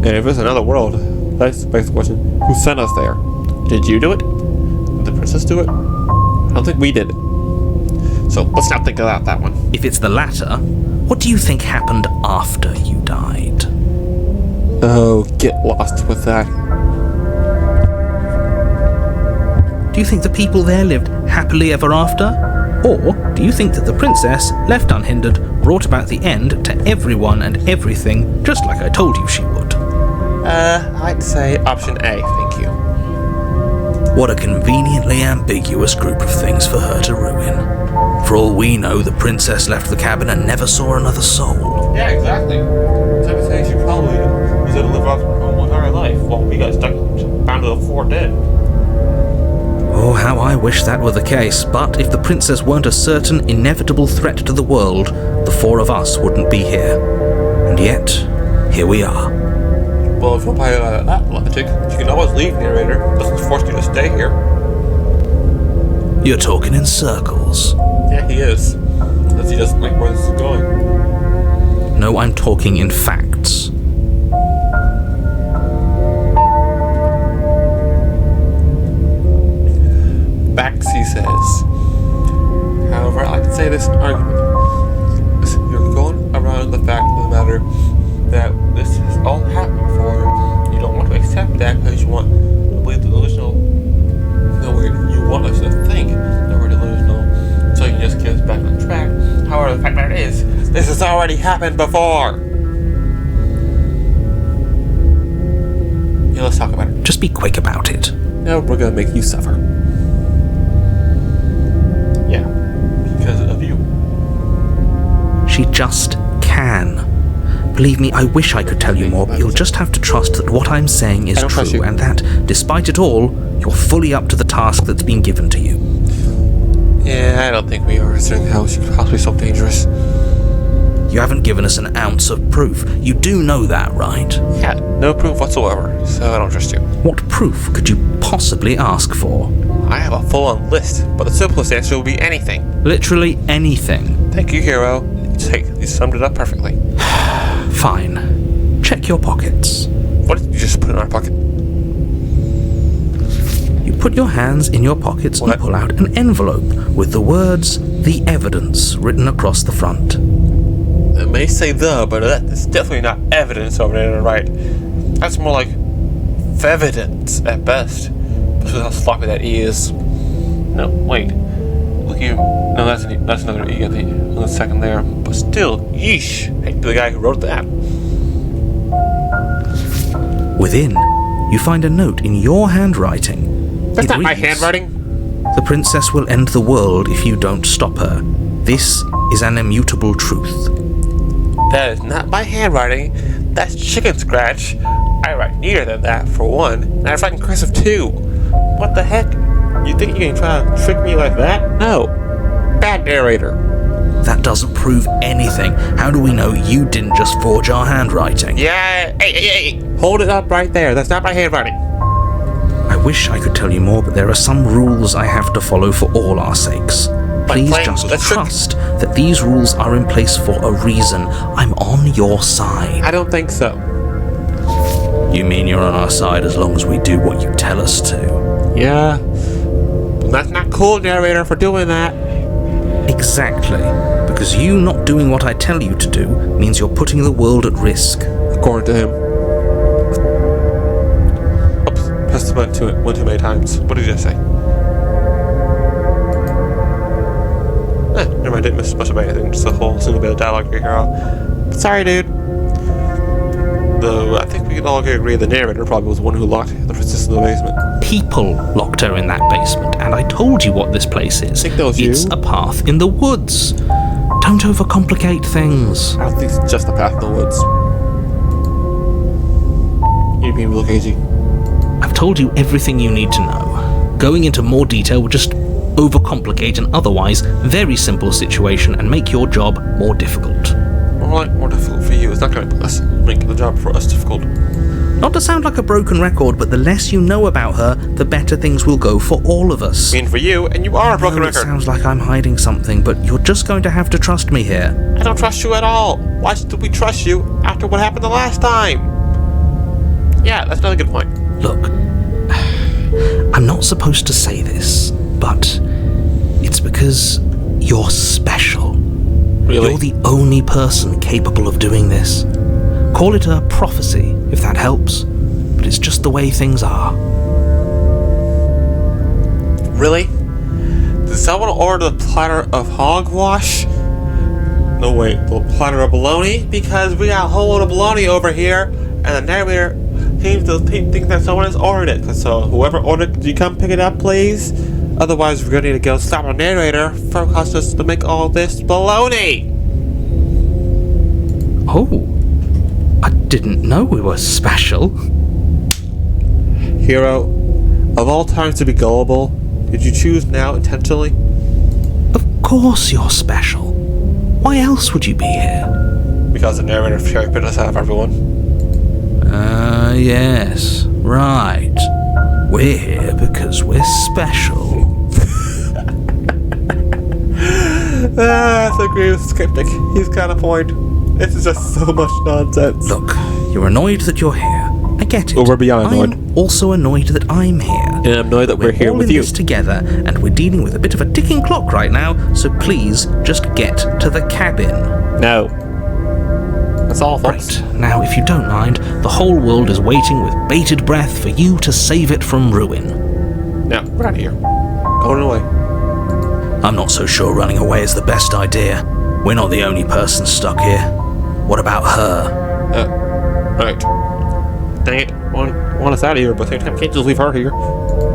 Speaker 1: And if it's another world, that's the question, who sent us there? Did you do it? Did the princess do it? I don't think we did it. So let's not think about that one.
Speaker 2: If it's the latter, what do you think happened after you died?
Speaker 1: Oh, get lost with that.
Speaker 2: Do you think the people there lived happily ever after? Or do you think that the princess, left unhindered, brought about the end to everyone and everything, just like I told you she would?
Speaker 1: I'd say option A, thank you.
Speaker 2: What a conveniently ambiguous group of things for her to ruin. For all we know, the princess left the cabin and never saw another soul.
Speaker 1: Yeah, exactly. So I say she probably was able to live off her whole entire life while we got stuck bound to the floor dead.
Speaker 2: Oh, how I wish that were the case, but if the princess weren't a certain, inevitable threat to the world, the four of us wouldn't be here. And yet, here we are.
Speaker 1: Well, if you're by that logic, you can always leave, narrator. Doesn't force you to stay here.
Speaker 2: You're talking in circles.
Speaker 1: Yeah, he is. Because he doesn't like where this is going.
Speaker 2: No, I'm talking in facts.
Speaker 1: Facts, he says. However, I can say this argument. You're going around the fact of the matter that this has all happened before. You don't want to accept that because you want to believe the delusional. No, you want us to think that we're delusional, so you just get us back on track. However, the fact that it is, this has already happened before. Yeah, let's talk about it.
Speaker 2: Just be quick about it.
Speaker 1: No, we're gonna make you suffer. Yeah.
Speaker 2: She just can. Believe me, I wish I could tell you more, but you'll just have to trust that what I'm saying is true, and that, despite it all, you're fully up to the task that's been given to you.
Speaker 1: Yeah, I don't think we are, considering how she could possibly be so dangerous.
Speaker 2: You haven't given us an ounce of proof. You do know that, right?
Speaker 1: Yeah, no proof whatsoever, so I don't trust you.
Speaker 2: What proof could you possibly ask for?
Speaker 1: I have a full-on list, but the simplest answer will be anything.
Speaker 2: Literally anything.
Speaker 1: Thank you, hero. You summed it up perfectly.
Speaker 2: Fine. Check your pockets.
Speaker 1: What did you just put in our pocket?
Speaker 2: You put your hands in your pockets and pull out an envelope with the words, "The Evidence," written across the front.
Speaker 1: It may say "the," but that's definitely not evidence over there, right? That's more like "fevidence" at best. That's how sloppy that E is. No, wait. Look here. No, that's another E on the second there. But still, yeesh. Hate the guy who wrote that.
Speaker 2: Within, you find a note in your handwriting.
Speaker 1: That's
Speaker 2: It
Speaker 1: not my
Speaker 2: reads,
Speaker 1: handwriting.
Speaker 2: "The princess will end the world if you don't stop her. This is an immutable truth."
Speaker 1: That is not my handwriting. That's chicken scratch. I write neater than that, for one. And I write in cursive, too. What the heck? You think you can try to trick me like that? No. Bad narrator.
Speaker 2: That doesn't prove anything. How do we know you didn't just forge our handwriting?
Speaker 1: Yeah, hey. Hold it up right there. That's not my handwriting.
Speaker 2: I wish I could tell you more, but there are some rules I have to follow for all our sakes. Please just trust that these rules are in place for a reason. I'm on your side.
Speaker 1: I don't think so.
Speaker 2: You mean you're on our side as long as we do what you tell us to?
Speaker 1: Yeah. That's not cool, narrator, for doing that.
Speaker 2: Exactly. Because you not doing what I tell you to do means you're putting the world at risk.
Speaker 1: According to him. Oops. Pressed the button one too many times. What did you just say? Never mind, I didn't miss much of anything. Just a whole single bit of dialogue here. Sorry, dude. Though I think we can all agree the narrator probably was the one who locked the princess in the basement.
Speaker 2: People locked her in that basement, and I told you what this place is.
Speaker 1: I think that was
Speaker 2: It's
Speaker 1: you.
Speaker 2: a path in the woods. Don't overcomplicate things.
Speaker 1: I don't think it's just a path in the woods. You're being real cagey.
Speaker 2: I've told you everything you need to know. Going into more detail would just overcomplicate an otherwise very simple situation and make your job more difficult.
Speaker 1: More difficult for you. It's not going to make the job for us difficult.
Speaker 2: Not to sound like a broken record, but the less you know about her, the better things will go for all of us.
Speaker 1: I mean, for you, and you are a broken record.
Speaker 2: It sounds like I'm hiding something, but you're just going to have to trust me here.
Speaker 1: I don't trust you at all. Why should we trust you after what happened the last time? Yeah, that's another good point.
Speaker 2: Look, I'm not supposed to say this, but it's because you're special.
Speaker 1: Really?
Speaker 2: You're the only person capable of doing this. Call it a prophecy, if that helps, but it's just the way things are.
Speaker 1: Really? Did someone order the platter of hogwash? No, wait, the platter of bologna? Because we got a whole load of bologna over here, and the narrator seems to think that someone has ordered it. So whoever ordered it, could you come pick it up, please? Otherwise, we're gonna need to go stop our narrator for us to make all this bologna.
Speaker 2: Oh, I didn't know we were special.
Speaker 1: Hero, of all times to be gullible, did you choose now intentionally?
Speaker 2: Of course you're special. Why else would you be here?
Speaker 1: Because the narrator cherry-picked us out of everyone.
Speaker 2: Yes, right. We're here because we're special.
Speaker 1: I agree with Skeptic. He's got a point. This is just so much nonsense.
Speaker 2: Look, you're annoyed that you're here. I get it.
Speaker 1: Well, we're beyond annoyed.
Speaker 2: I'm also annoyed that I'm here.
Speaker 1: And I'm annoyed that we're here
Speaker 2: all
Speaker 1: with
Speaker 2: in
Speaker 1: you.
Speaker 2: this together, and we're dealing with a bit of a ticking clock right now, so please just get to the cabin.
Speaker 1: No. That's all, folks.
Speaker 2: Right, now if you don't mind, the whole world is waiting with bated breath for you to save it from ruin.
Speaker 1: Now, we're out of here. Going away.
Speaker 2: I'm not so sure running away is the best idea. We're not the only person stuck here. What about her?
Speaker 1: Right. Dang it. Want us out of here, but at the same time, can't just leave her here.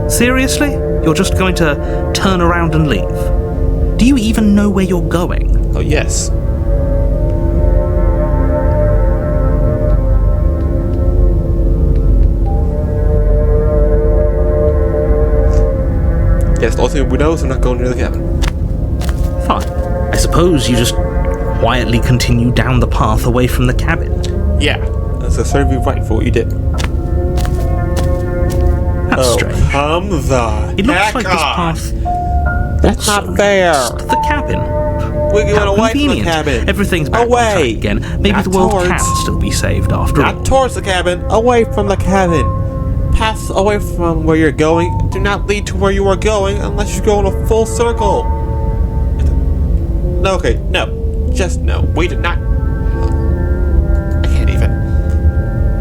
Speaker 2: Seriously? You're just going to turn around and leave? Do you even know where you're going?
Speaker 1: Oh, yes. Yes, the only thing we know is we're not going near the cabin.
Speaker 2: Fine. I suppose you just quietly continue down the path away from the cabin.
Speaker 1: Yeah, that's a serve you right for what you did.
Speaker 2: That's strange.
Speaker 1: Come the
Speaker 2: It looks
Speaker 1: heck
Speaker 2: like this
Speaker 1: on.
Speaker 2: path
Speaker 1: That's not fair.
Speaker 2: to the cabin.
Speaker 1: We're going
Speaker 2: How
Speaker 1: away from the
Speaker 2: convenient.
Speaker 1: cabin.
Speaker 2: Everything's back on track
Speaker 1: Away.
Speaker 2: again. Maybe
Speaker 1: Not
Speaker 2: the world
Speaker 1: towards.
Speaker 2: can still be saved after all.
Speaker 1: Not towards the cabin, away from the cabin. Paths away from where you're going do not lead to where you are going unless you go in a full circle. No, okay, no. Just no. We did not. I can't even.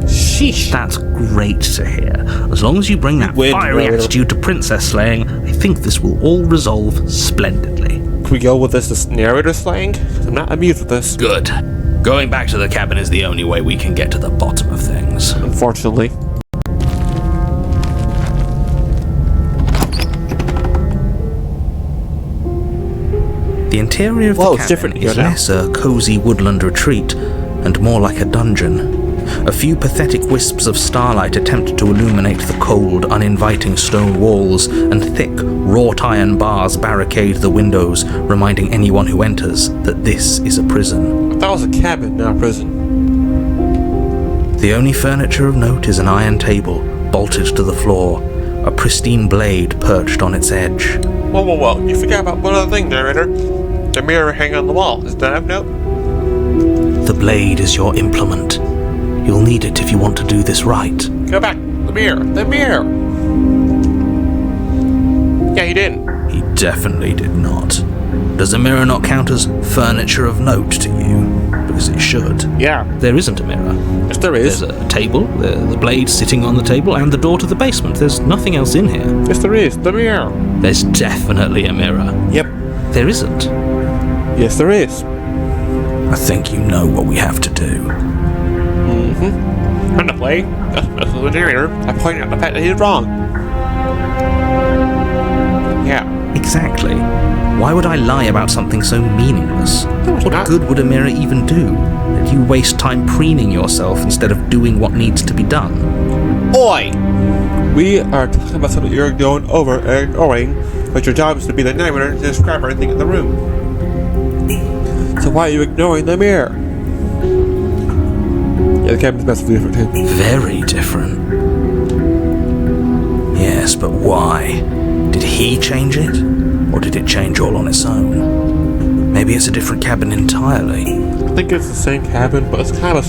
Speaker 1: Sheesh.
Speaker 2: That's great to hear. As long as you bring that
Speaker 1: Win,
Speaker 2: fiery
Speaker 1: brother.
Speaker 2: attitude to princess slaying, I think this will all resolve splendidly.
Speaker 1: Can we go with this narrator slang? I'm not amused with this.
Speaker 2: Good. Going back to the cabin is the only way we can get to the bottom of things.
Speaker 1: Unfortunately.
Speaker 2: The interior of
Speaker 1: Whoa,
Speaker 2: the
Speaker 1: it's
Speaker 2: cabin
Speaker 1: different here
Speaker 2: is
Speaker 1: now.
Speaker 2: less a cozy woodland retreat and more like a dungeon. A few pathetic wisps of starlight attempt to illuminate the cold, uninviting stone walls, and thick, wrought iron bars barricade the windows, reminding anyone who enters that this is a prison.
Speaker 1: I thought it was a cabin, not a prison.
Speaker 2: The only furniture of note is an iron table, bolted to the floor, a pristine blade perched on its edge.
Speaker 1: Whoa, whoa, whoa. You forgot about one other thing, narrator. The mirror hanging on the wall. Is that of note?
Speaker 2: The blade is your implement. You'll need it if you want to do this right.
Speaker 1: Go back. The mirror. The mirror. Yeah, he didn't.
Speaker 2: He definitely did not. Does a mirror not count as furniture of note to you? Because it should.
Speaker 1: Yeah.
Speaker 2: There isn't a mirror.
Speaker 1: Yes, there is.
Speaker 2: There's a table, the blade sitting on the table, and the door to the basement. There's nothing else in here.
Speaker 1: Yes, there is. The mirror.
Speaker 2: There's definitely a mirror.
Speaker 1: Yep.
Speaker 2: There isn't.
Speaker 1: Yes, there is.
Speaker 2: I think you know what we have to do.
Speaker 1: On the play, that's the narrator. I point out the fact that he's wrong. Yeah.
Speaker 2: Exactly. Why would I lie about something so meaningless?
Speaker 1: it's
Speaker 2: What
Speaker 1: not.
Speaker 2: good would a mirror even do? That you waste time preening yourself instead of doing what needs to be done.
Speaker 1: Oi! We are talking about something you're going over and ignoring, but your job is to be the narrator to describe everything in the room. So why are you ignoring the mirror? Yeah, the cabin's massively different too.
Speaker 2: Very different. Yes, but why? Did he change it? Or did it change all on its own? Maybe it's a different cabin entirely.
Speaker 1: I think it's the same cabin, but it's kind of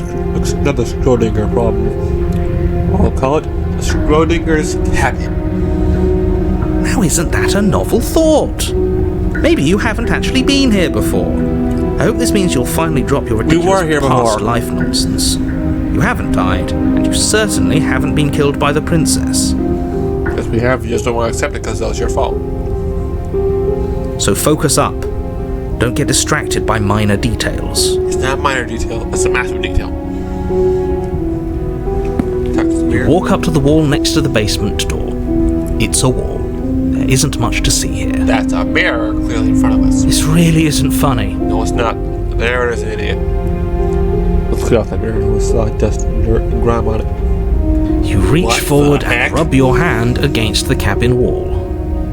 Speaker 1: another Schrodinger problem. I'll call it Schrodinger's cabin.
Speaker 2: Now isn't that a novel thought? Maybe you haven't actually been here before. I hope this means you'll finally drop your ridiculous
Speaker 1: were here
Speaker 2: past
Speaker 1: before.
Speaker 2: life nonsense. You haven't died, and you certainly haven't been killed by the princess.
Speaker 1: Yes, we have. You just don't want to accept it because that was your fault.
Speaker 2: So focus up. Don't get distracted by minor details.
Speaker 1: It's not a minor detail. It's a massive detail. Talk to the mirror.
Speaker 2: Walk up to the wall next to the basement door. It's a wall. There isn't much to see here.
Speaker 1: That's a mirror clearly in front of us.
Speaker 2: This really isn't funny.
Speaker 1: No, it's not. There is an idiot. Let's clear off that mirror. There's dust and dirt and grime on it.
Speaker 2: You reach
Speaker 1: What
Speaker 2: forward
Speaker 1: the
Speaker 2: and
Speaker 1: heck?
Speaker 2: rub your hand against the cabin wall.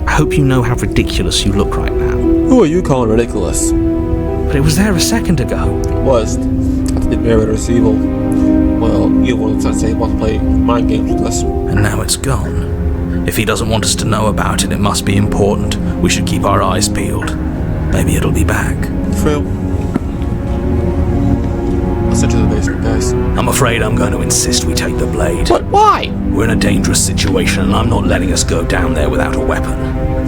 Speaker 2: I hope you know how ridiculous you look right now.
Speaker 1: Who are you calling ridiculous?
Speaker 2: But it was there a second ago.
Speaker 1: It was. I think the narrator's evil. Well, evil in the sense that he wants to play mind games with us.
Speaker 2: And now it's gone. If he doesn't want us to know about it, it must be important. We should keep our eyes peeled. Maybe it'll be back.
Speaker 1: True. Let's head to the basement, guys.
Speaker 2: I'm afraid I'm going to insist we take the blade.
Speaker 1: But why?
Speaker 2: We're in a dangerous situation and I'm not letting us go down there without a weapon.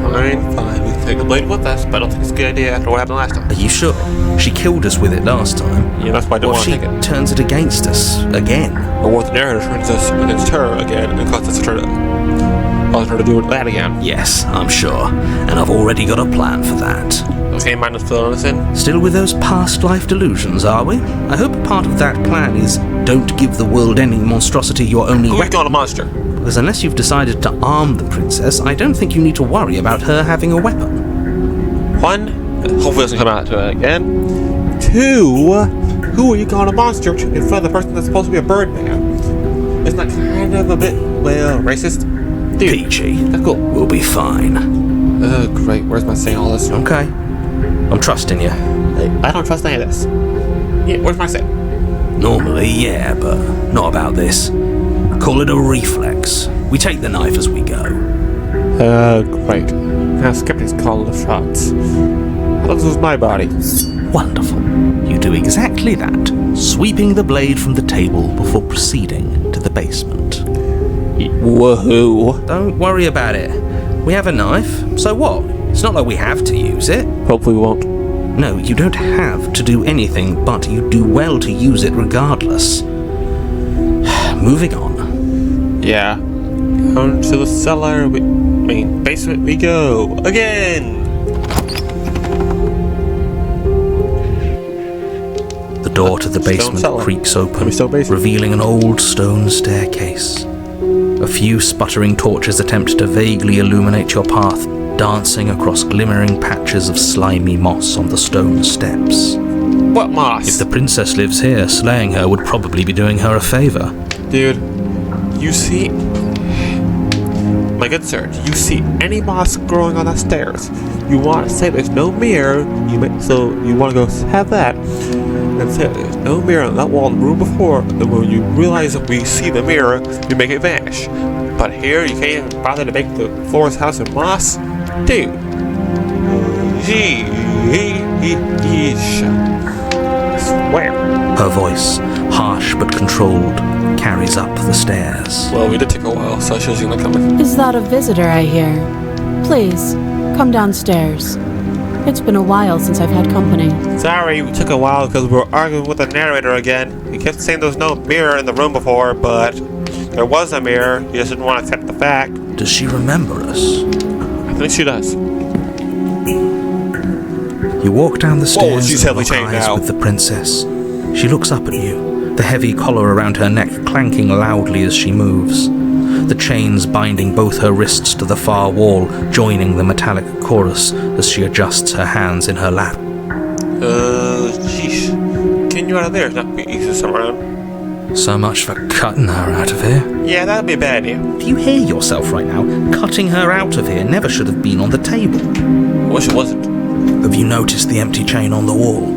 Speaker 1: Fine. We can take the blade with us, but I don't think it's a good idea after what happened last time.
Speaker 2: Are you sure? She killed us with it last time.
Speaker 1: Yeah, that's why I don't
Speaker 2: What if
Speaker 1: want to
Speaker 2: she
Speaker 1: take it.
Speaker 2: turns it against us again?
Speaker 1: Or what the narrator turns us against her again and causes us to turn it. Causes her to do that again.
Speaker 2: Yes, I'm sure. And I've already got a plan for that.
Speaker 1: Okay, mind us filling us in?
Speaker 2: Still with those past life delusions, are we? I hope part of that plan is don't give the world any monstrosity your only
Speaker 1: Who's
Speaker 2: weapon.
Speaker 1: got a monster?
Speaker 2: Because unless you've decided to arm the princess, I don't think you need to worry about her having a weapon.
Speaker 1: One, hopefully it doesn't come out to it again. Two, who are you calling a monster in front of the person that's supposed to be a bird man? Isn't that kind of a bit, well, racist? Dude,
Speaker 2: Peachy.
Speaker 1: that's cool.
Speaker 2: We'll be fine.
Speaker 1: Oh, great. Where's my saying all this?
Speaker 2: Okay. I'm trusting you.
Speaker 1: Hey, I don't trust any of this. Yeah, where's my say?
Speaker 2: Normally, yeah, but not about this. Call it a reflex. We take the knife as we go.
Speaker 1: Great. Now skeptics call the shots. This was my body.
Speaker 2: Wonderful. You do exactly that, sweeping the blade from the table before proceeding to the basement.
Speaker 1: Woohoo.
Speaker 2: Don't worry about it. We have a knife, so what? It's not like we have to use it.
Speaker 1: Hopefully we won't.
Speaker 2: No, you don't have to do anything, but you do well to use it regardless. Moving on.
Speaker 1: Yeah. Down to the cellar, basement we go. Again!
Speaker 2: The door to the basement creaks open, revealing an old stone staircase. A few sputtering torches attempt to vaguely illuminate your path, dancing across glimmering patches of slimy moss on the stone steps.
Speaker 1: What moss?
Speaker 2: If the princess lives here, slaying her would probably be doing her a favor.
Speaker 1: Dude, you see... My good sir, do you see any moss growing on the stairs? You want to say there's no mirror, so you want to go have that, and say there's no mirror on that wall in the room before, and when you realize that we see the mirror, you make it vanish. But here, you can't even bother to make the floor's house of moss? Dude. I swear.
Speaker 2: Her voice, harsh but controlled, carries up the stairs.
Speaker 1: Well, we did take a while, so I should have seen that coming.
Speaker 3: Is that a visitor I hear? Please, come downstairs. It's been a while since I've had company.
Speaker 1: Sorry, we took a while because we were arguing with the narrator again. He kept saying there was no mirror in the room before, but there was a mirror. He just didn't want to accept the fact.
Speaker 2: Does she remember us?
Speaker 1: I think she does.
Speaker 2: You walk down the stairs
Speaker 1: she's
Speaker 2: and
Speaker 1: heavily
Speaker 2: lock
Speaker 1: chained
Speaker 2: eyes
Speaker 1: now.
Speaker 2: with the princess. She looks up at you, the heavy collar around her neck clanking loudly as she moves. The chains binding both her wrists to the far wall, joining the metallic chorus as she adjusts her hands in her lap.
Speaker 1: Sheesh. Getting you out of there is not going to be easy this time around.
Speaker 2: So much for cutting her out of here.
Speaker 1: Yeah, that'd be a bad idea.
Speaker 2: Do you hear yourself right now? Cutting her out of here never should have been on the table.
Speaker 1: I wish it wasn't.
Speaker 2: Have you noticed the empty chain on the wall?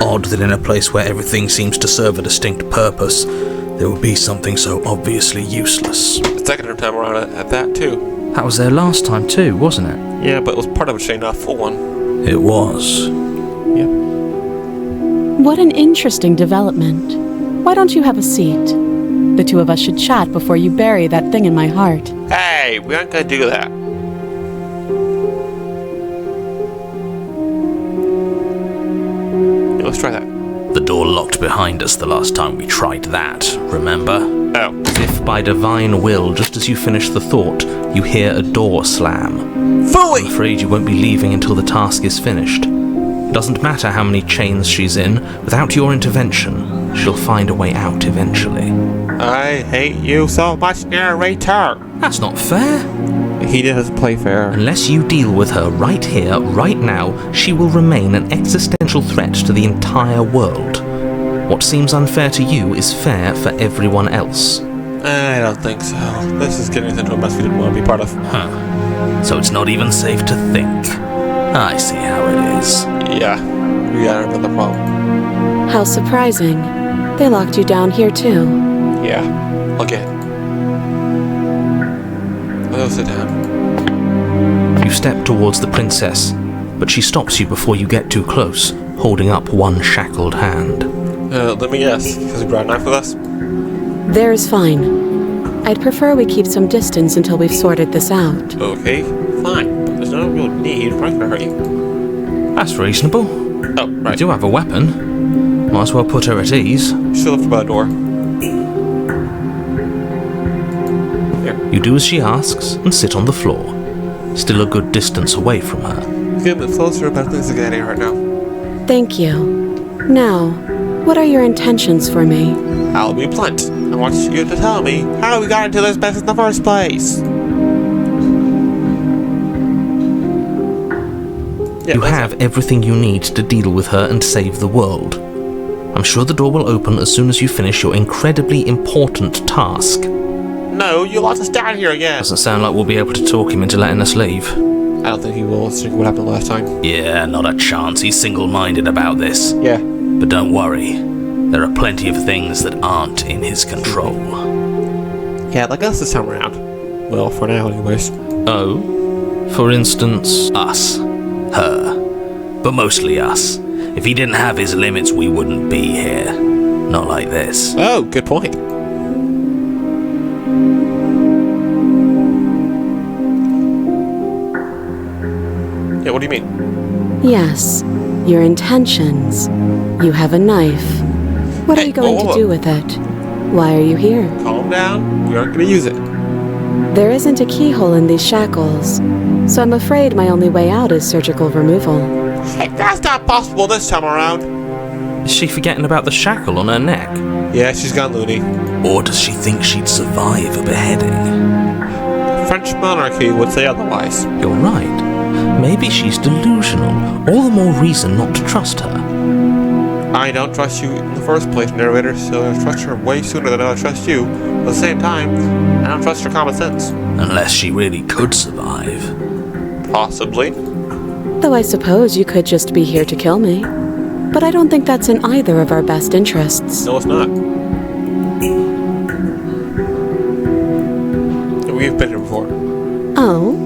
Speaker 2: Odd that in a place where everything seems to serve a distinct purpose, there would be something so obviously useless.
Speaker 1: The second time around at that, too.
Speaker 2: That was there last time too, wasn't it?
Speaker 1: Yeah, but it was part of a chain, not a full one.
Speaker 2: It was.
Speaker 1: Yep.
Speaker 3: What an interesting development. Why don't you have a seat? The two of us should chat before you bury that thing in my heart.
Speaker 1: Hey, we aren't going to do that. Yeah, let's try that.
Speaker 2: The door locked behind us the last time we tried that, remember?
Speaker 1: Oh.
Speaker 2: As if by divine will, just as you finish the thought, you hear a door slam.
Speaker 1: Fully!
Speaker 2: I'm afraid you won't be leaving until the task is finished. It doesn't matter how many chains she's in, without your intervention, she'll find a way out eventually.
Speaker 1: I hate you so much, narrator.
Speaker 2: That's not fair.
Speaker 1: He doesn't play fair.
Speaker 2: Unless you deal with her right here, right now, she will remain an existential threat to the entire world. What seems unfair to you is fair for everyone else.
Speaker 1: I don't think so. This is getting us into a mess we didn't want to be part of.
Speaker 2: Huh. So it's not even safe to think. I see how it is.
Speaker 1: Yeah, we got another problem.
Speaker 3: How surprising. They locked you down here too.
Speaker 1: Yeah, okay. Let's sit down.
Speaker 2: You step towards the princess, but she stops you before you get too close, holding up one shackled hand.
Speaker 1: Let me guess, because we brought a knife with us?
Speaker 3: There's fine. I'd prefer we keep some distance until we've sorted this out.
Speaker 1: Okay, fine. But there's no real need. I'm not gonna hurt you.
Speaker 2: That's reasonable.
Speaker 1: Oh, right.
Speaker 2: You do have a weapon. Might as well put her at ease.
Speaker 1: She'll look for the door. Here.
Speaker 2: You do as she asks and sit on the floor, still a good distance away from her.
Speaker 1: Get a bit closer about things to get here right now.
Speaker 3: Thank you. Now, what are your intentions for me?
Speaker 1: I'll be blunt. I want you to tell me how we got into this mess in the first place. Yeah,
Speaker 2: You have everything you need to deal with her and save the world. I'm sure the door will open as soon as you finish your incredibly important task.
Speaker 1: No, you locked us down here again.
Speaker 2: Doesn't sound like we'll be able to talk him into letting us leave.
Speaker 1: I don't think he will see what happened last time.
Speaker 2: Yeah, not a chance. He's single-minded about this.
Speaker 1: Yeah.
Speaker 2: But don't worry. There are plenty of things that aren't in his control.
Speaker 1: Yeah, like us this time around. Well, for now anyways.
Speaker 2: Oh? For instance, us. Her. But mostly us. If he didn't have his limits, we wouldn't be here. Not like this.
Speaker 1: Oh, good point. Yeah, what do you mean?
Speaker 3: Yes, your intentions. You have a knife. What are you going to do with it? Why are you here?
Speaker 1: Calm down. We aren't going to use it.
Speaker 3: There isn't a keyhole in these shackles, so I'm afraid my only way out is surgical removal.
Speaker 1: Hey, that's not possible this time around.
Speaker 2: Is she forgetting about the shackle on her neck?
Speaker 1: Yeah, she's gone loony.
Speaker 2: Or does she think she'd survive a beheading?
Speaker 1: The French monarchy would say otherwise.
Speaker 2: You're right. Maybe she's delusional. All the more reason not to trust her.
Speaker 1: I don't trust you in the first place, narrator, so I trust her way sooner than I trust you. At the same time, I don't trust her common sense.
Speaker 2: Unless she really could survive.
Speaker 1: Possibly.
Speaker 3: Though I suppose you could just be here to kill me. But I don't think that's in either of our best interests.
Speaker 1: No, it's not. We've been here before.
Speaker 3: Oh?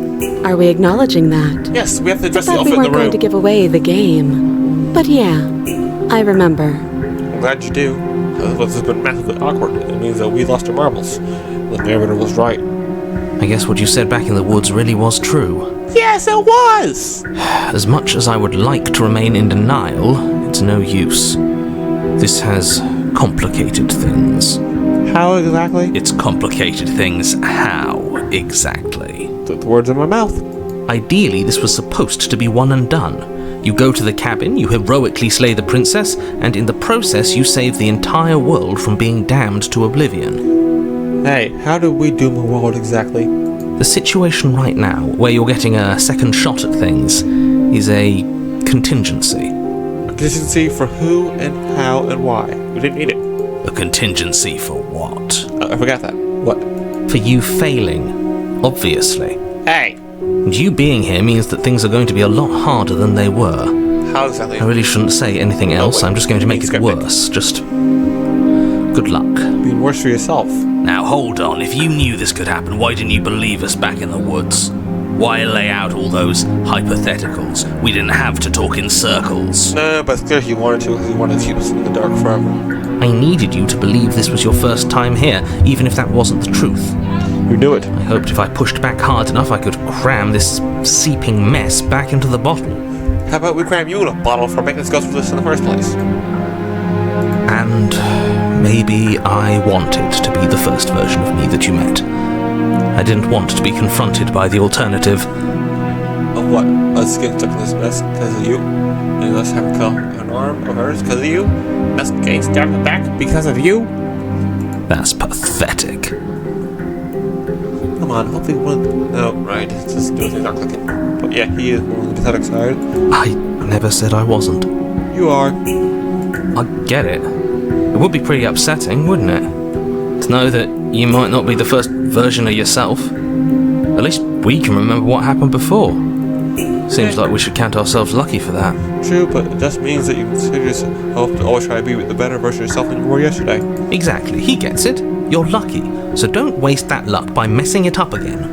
Speaker 3: Are we acknowledging that?
Speaker 1: Yes, we have to address the
Speaker 3: I thought we
Speaker 1: elephant in
Speaker 3: weren't
Speaker 1: the
Speaker 3: going to
Speaker 1: room.
Speaker 3: give away the game. But yeah, I remember.
Speaker 1: I'm glad you do. This has been massively awkward. It means that we lost our marbles. The narrator was right.
Speaker 2: I guess what you said back in the woods really was true.
Speaker 1: Yes, it was!
Speaker 2: As much as I would like to remain in denial, it's no use. This has complicated things.
Speaker 1: How exactly?
Speaker 2: It's complicated things. How exactly?
Speaker 1: Put the words in my mouth.
Speaker 2: Ideally, this was supposed to be one and done. You go to the cabin, you heroically slay the princess, and in the process you save the entire world from being damned to oblivion.
Speaker 1: Hey, how do we doom the world exactly?
Speaker 2: The situation right now, where you're getting a second shot at things, is a contingency.
Speaker 1: A contingency for who and how and why. We didn't need it.
Speaker 2: A contingency for what?
Speaker 1: I forgot that. What?
Speaker 2: For you failing, obviously.
Speaker 1: Hey!
Speaker 2: And you being here means that things are going to be a lot harder than they were.
Speaker 1: How exactly?
Speaker 2: I really shouldn't say anything else.
Speaker 1: wait.
Speaker 2: I'm just going to make it
Speaker 1: Scripted.
Speaker 2: worse. Just good luck.
Speaker 1: Being worse for yourself.
Speaker 2: Now hold on. If you knew this could happen, why didn't you believe us back in the woods? Why lay out all those hypotheticals? We didn't have to talk in circles.
Speaker 1: No, but it's clear he wanted to because he wanted to keep us in the dark forever.
Speaker 2: I needed you to believe this was your first time here, even if that wasn't the truth.
Speaker 1: You knew it.
Speaker 2: I hoped if I pushed back hard enough I could cram this seeping mess back into the bottle.
Speaker 1: How about we cram you in a bottle for making us go through this in the first place?
Speaker 2: And maybe I wanted to be the first version of me that you met. I didn't want to be confronted by the alternative.
Speaker 1: Of what? Us getting stuck in this mess because of you? And us having to cut an arm of hers because of you? Us getting stabbed in the back because of you?
Speaker 2: That's pathetic.
Speaker 1: Come on, hopefully one... No, right. It's just doing things not clicking. But yeah, he is more on the pathetic side.
Speaker 2: I never said I wasn't.
Speaker 1: You are.
Speaker 2: I get it. It would be pretty upsetting, wouldn't it? To know that you might not be the first version of yourself. At least we can remember what happened before. Seems like we should count ourselves lucky for that.
Speaker 1: True, but it just means that you consider yourself to always try to be the better version of yourself than you were yesterday.
Speaker 2: Exactly, he gets it. You're lucky, so don't waste that luck by messing it up again.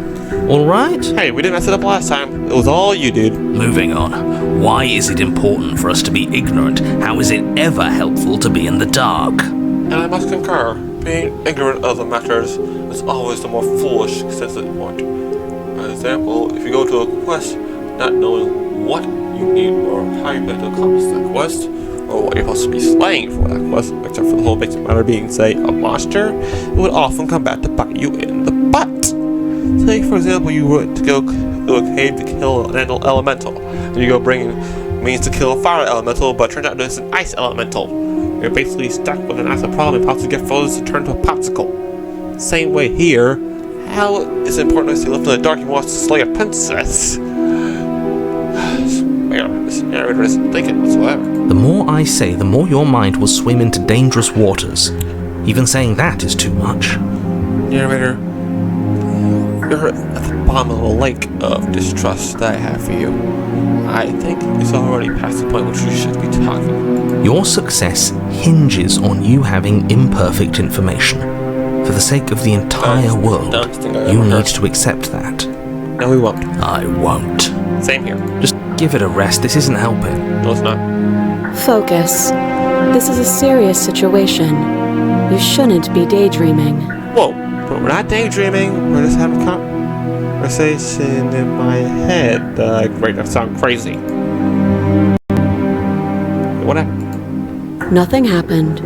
Speaker 2: Alright?
Speaker 1: Hey, we didn't mess it up last time. It was all you, dude.
Speaker 2: Moving on. Why is it important for us to be ignorant? How is it ever helpful to be in the dark?
Speaker 1: And I must concur. Being ignorant of the matters is always the more foolish, sensitive point. For example, if you go to a quest not knowing what you need or how you're going to accomplish that quest, or what you're supposed to be slaying for that quest, except for the whole basic matter being, say, a monster, it would often come back to bite you in the butt. Say, for example, you were to go to a cave to kill an elemental, and you go bring means to kill a fire elemental, but it turns out it's an ice elemental. You're basically stuck with an acid problem and possibly get frozen to turn to a popsicle. Same way here, how is it important to live in the dark you want to slay a princess? This narrator isn't thinking whatsoever.
Speaker 2: The more I say, the more your mind will swim into dangerous waters. Even saying that is too much.
Speaker 1: Narrator, you're at the abominable lake of distrust that I have for you. I think it's already past the point which we should be talking.
Speaker 2: Your success hinges on you having imperfect information. For the sake of the entire world, you need to accept that.
Speaker 1: No, we won't.
Speaker 2: I won't.
Speaker 1: Same here.
Speaker 2: Just give it a rest. This isn't helping.
Speaker 1: No, it's not.
Speaker 3: Focus. This is a serious situation. You shouldn't be daydreaming.
Speaker 1: Whoa, but we're not daydreaming. We're just having a conversation in my head. Great, that sounds crazy. What happened?
Speaker 3: Nothing happened.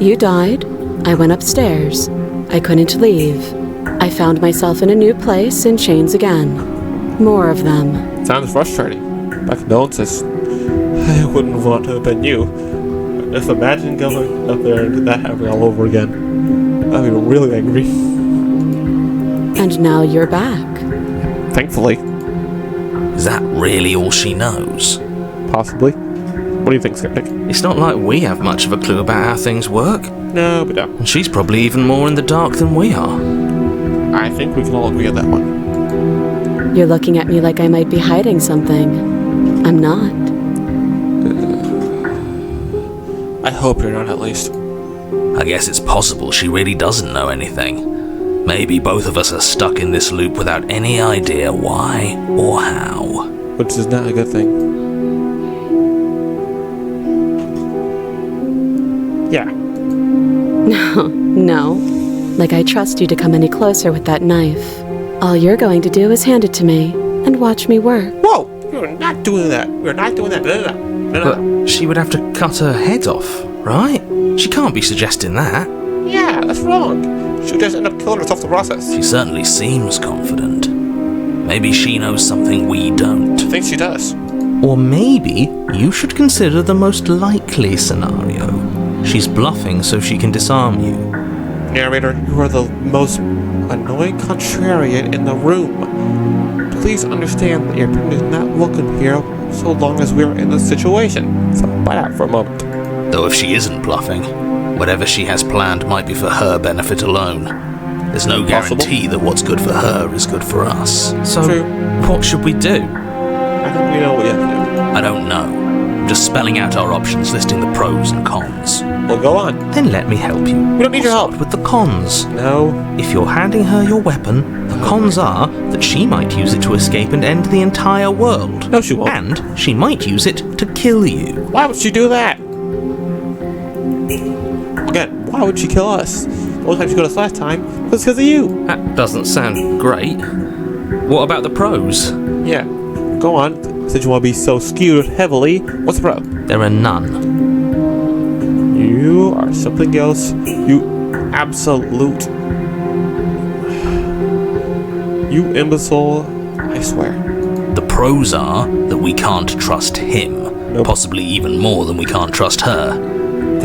Speaker 3: You died. I went upstairs. I couldn't leave. I found myself in a new place in chains again. More of them.
Speaker 1: Sounds frustrating. My condolences. I wouldn't want to have been you. Just imagine going up there and that happening all over again. I'd be really angry.
Speaker 3: And now you're back.
Speaker 1: Thankfully.
Speaker 2: Is that really all she knows?
Speaker 1: Possibly. What do you think, Skeptic?
Speaker 2: It's not like we have much of a clue about how things work.
Speaker 1: No, but no.
Speaker 2: And she's probably even more in the dark than we are.
Speaker 1: I think we can all agree on that one.
Speaker 3: You're looking at me like I might be hiding something. I'm not.
Speaker 1: I hope you're not, at least.
Speaker 2: I guess it's possible she really doesn't know anything. Maybe both of us are stuck in this loop without any idea why or how.
Speaker 1: Which is not a good thing. Yeah.
Speaker 3: No. Like I trust you to come any closer with that knife. All you're going to do is hand it to me and watch me work.
Speaker 1: Whoa! You're not doing that. We're not doing that. No.
Speaker 2: But she would have to cut her head off, right? She can't be suggesting that.
Speaker 1: Yeah, that's wrong. She'll just end up killing herself in the process.
Speaker 2: She certainly seems confident. Maybe she knows something we don't.
Speaker 1: I think she does.
Speaker 2: Or maybe you should consider the most likely scenario. She's bluffing so she can disarm you.
Speaker 1: Narrator, you are the most annoying contrarian in the room. Please understand that your opinion is not welcome here so long as we're in this situation. So buy out for a moment.
Speaker 2: Though if she isn't bluffing, whatever she has planned might be for her benefit alone. There's no guarantee that what's good for her is good for us. So,
Speaker 1: True.
Speaker 2: What should we do?
Speaker 1: I think we know what we have to do.
Speaker 2: I don't know. I'm just spelling out our options, listing the pros and cons.
Speaker 1: Well, go on.
Speaker 2: Then let me help you.
Speaker 1: We don't need your help.
Speaker 2: With the cons.
Speaker 1: No.
Speaker 2: If you're handing her your weapon, the cons are that she might use it to escape and end the entire world.
Speaker 1: No, she won't.
Speaker 2: And she might use it to kill you.
Speaker 1: Why would she do that? Again, why would she kill us? The only time she killed us last time was because of you.
Speaker 2: That doesn't sound great. What about the pros?
Speaker 1: Yeah. Go on. Since you want to be so skewed heavily, what's the pro?
Speaker 2: There are none.
Speaker 1: You are something else. You absolute. You imbecile. I swear.
Speaker 2: The pros are that we can't trust him.
Speaker 1: Nope.
Speaker 2: Possibly even more than we can't trust her.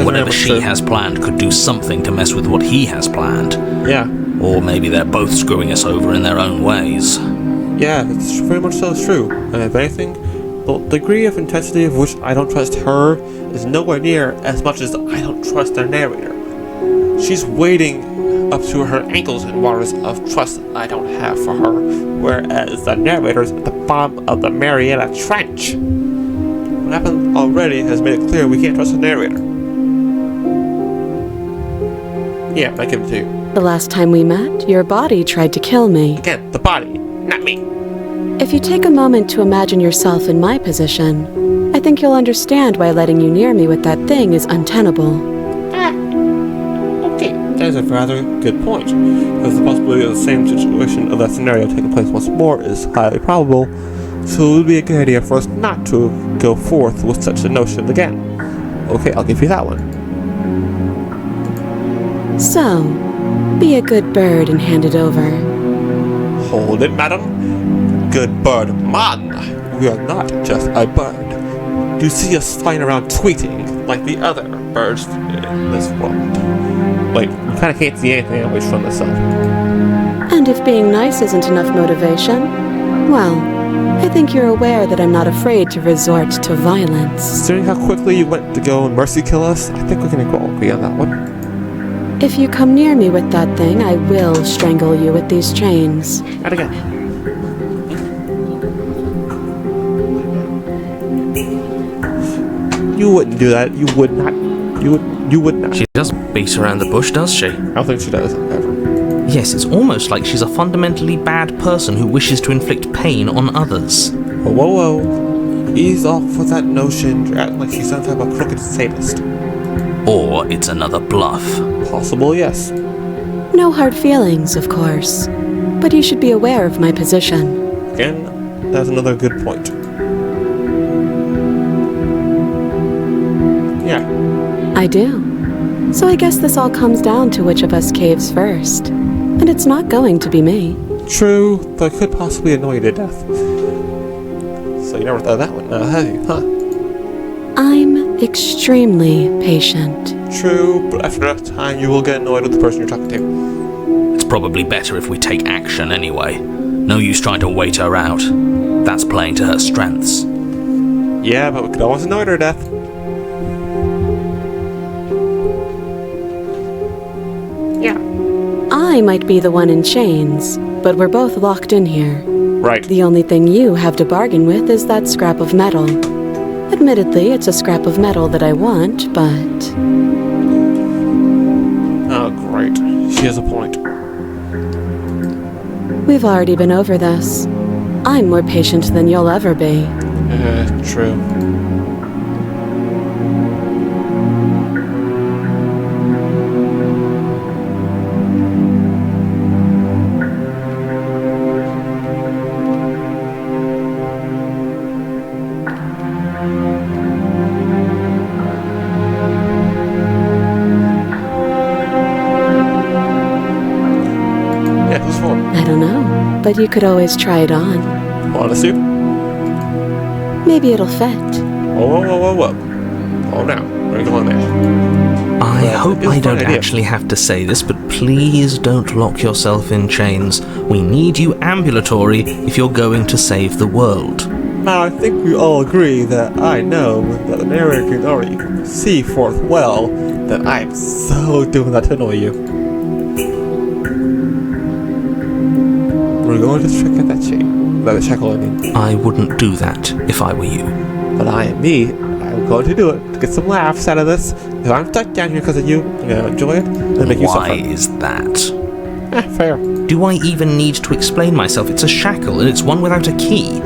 Speaker 2: Whatever she has planned could do something to mess with what he has planned.
Speaker 1: Yeah.
Speaker 2: Or maybe they're both screwing us over in their own ways.
Speaker 1: Yeah, it's very much so true. And if anything, the degree of intensity of which I don't trust her is nowhere near as much as I don't trust the narrator. She's wading up to her ankles in waters of trust I don't have for her, whereas the narrator's at the bottom of the Mariana Trench. What happened already has made it clear we can't trust the narrator. Yeah, I give it to you.
Speaker 3: The last time we met, your body tried to kill me.
Speaker 1: Again, the body, not me.
Speaker 3: If you take a moment to imagine yourself in my position, I think you'll understand why letting you near me with that thing is untenable.
Speaker 1: Okay, that is a rather good point, because the possibility of the same situation of that scenario taking place once more is highly probable, so it would be a good idea for us not to go forth with such a notion again. Okay, I'll give you that one.
Speaker 3: So, be a good bird and hand it over.
Speaker 1: Hold it, madam. Good bird, man. We are not just a bird. You see us flying around tweeting like the other birds in this world. Wait, you kind of can't see anything away from the sun.
Speaker 3: And if being nice isn't enough motivation, well, I think you're aware that I'm not afraid to resort to violence.
Speaker 1: Considering how quickly you went to go and mercy kill us, I think we can all agree on that one.
Speaker 3: If you come near me with that thing, I will strangle you with these chains.
Speaker 1: And again, You wouldn't do that. You would not. You would not.
Speaker 2: She doesn't beat around the bush, does she?
Speaker 1: I don't think she does, ever.
Speaker 2: Yes, it's almost like she's a fundamentally bad person who wishes to inflict pain on others.
Speaker 1: Whoa. Ease off with that notion. You're acting like she's some type of crooked sadist.
Speaker 2: Or it's another bluff.
Speaker 1: Possible, yes.
Speaker 3: No hard feelings, of course. But you should be aware of my position.
Speaker 1: Again, that's another good point. Yeah.
Speaker 3: I do. So I guess this all comes down to which of us caves first. And it's not going to be me.
Speaker 1: True, but could possibly annoy you to death. So you never thought of that one now, have you, huh?
Speaker 3: I'm extremely patient.
Speaker 1: True, but after that time you will get annoyed with the person you're talking to.
Speaker 2: It's probably better if we take action anyway. No use trying to wait her out. That's playing to her strengths.
Speaker 1: Yeah, but we could always annoy her to death. Yeah.
Speaker 3: I might be the one in chains, but we're both locked in here.
Speaker 1: Right.
Speaker 3: The only thing you have to bargain with is that scrap of metal. Admittedly, it's a scrap of metal that I want, but...
Speaker 1: Oh, great. She has a point.
Speaker 3: We've already been over this. I'm more patient than you'll ever be.
Speaker 1: True. Yeah, who's for?
Speaker 3: I don't know, but you could always try it on.
Speaker 1: Want a suit?
Speaker 3: Maybe it'll fit.
Speaker 1: Whoa. Oh, now. Where are you going there?
Speaker 2: I
Speaker 1: Well,
Speaker 2: hope
Speaker 1: it's a
Speaker 2: I
Speaker 1: fun
Speaker 2: don't
Speaker 1: idea.
Speaker 2: actually have to say this, but please don't lock yourself in chains. We need you ambulatory if you're going to save the world.
Speaker 1: Now, I think we all agree that I know that the narrator can already see forth well that I am so doing that to annoy you. We're going to check out that chain. The shackle, I mean.
Speaker 2: I wouldn't do that if I were you.
Speaker 1: But I am me. I'm going to do it to get some laughs out of this. If I'm stuck down here because of you, I'm going to enjoy it and make you suffer.
Speaker 2: Why is that?
Speaker 1: Fair.
Speaker 2: Do I even need to explain myself? It's a shackle and it's one without a key.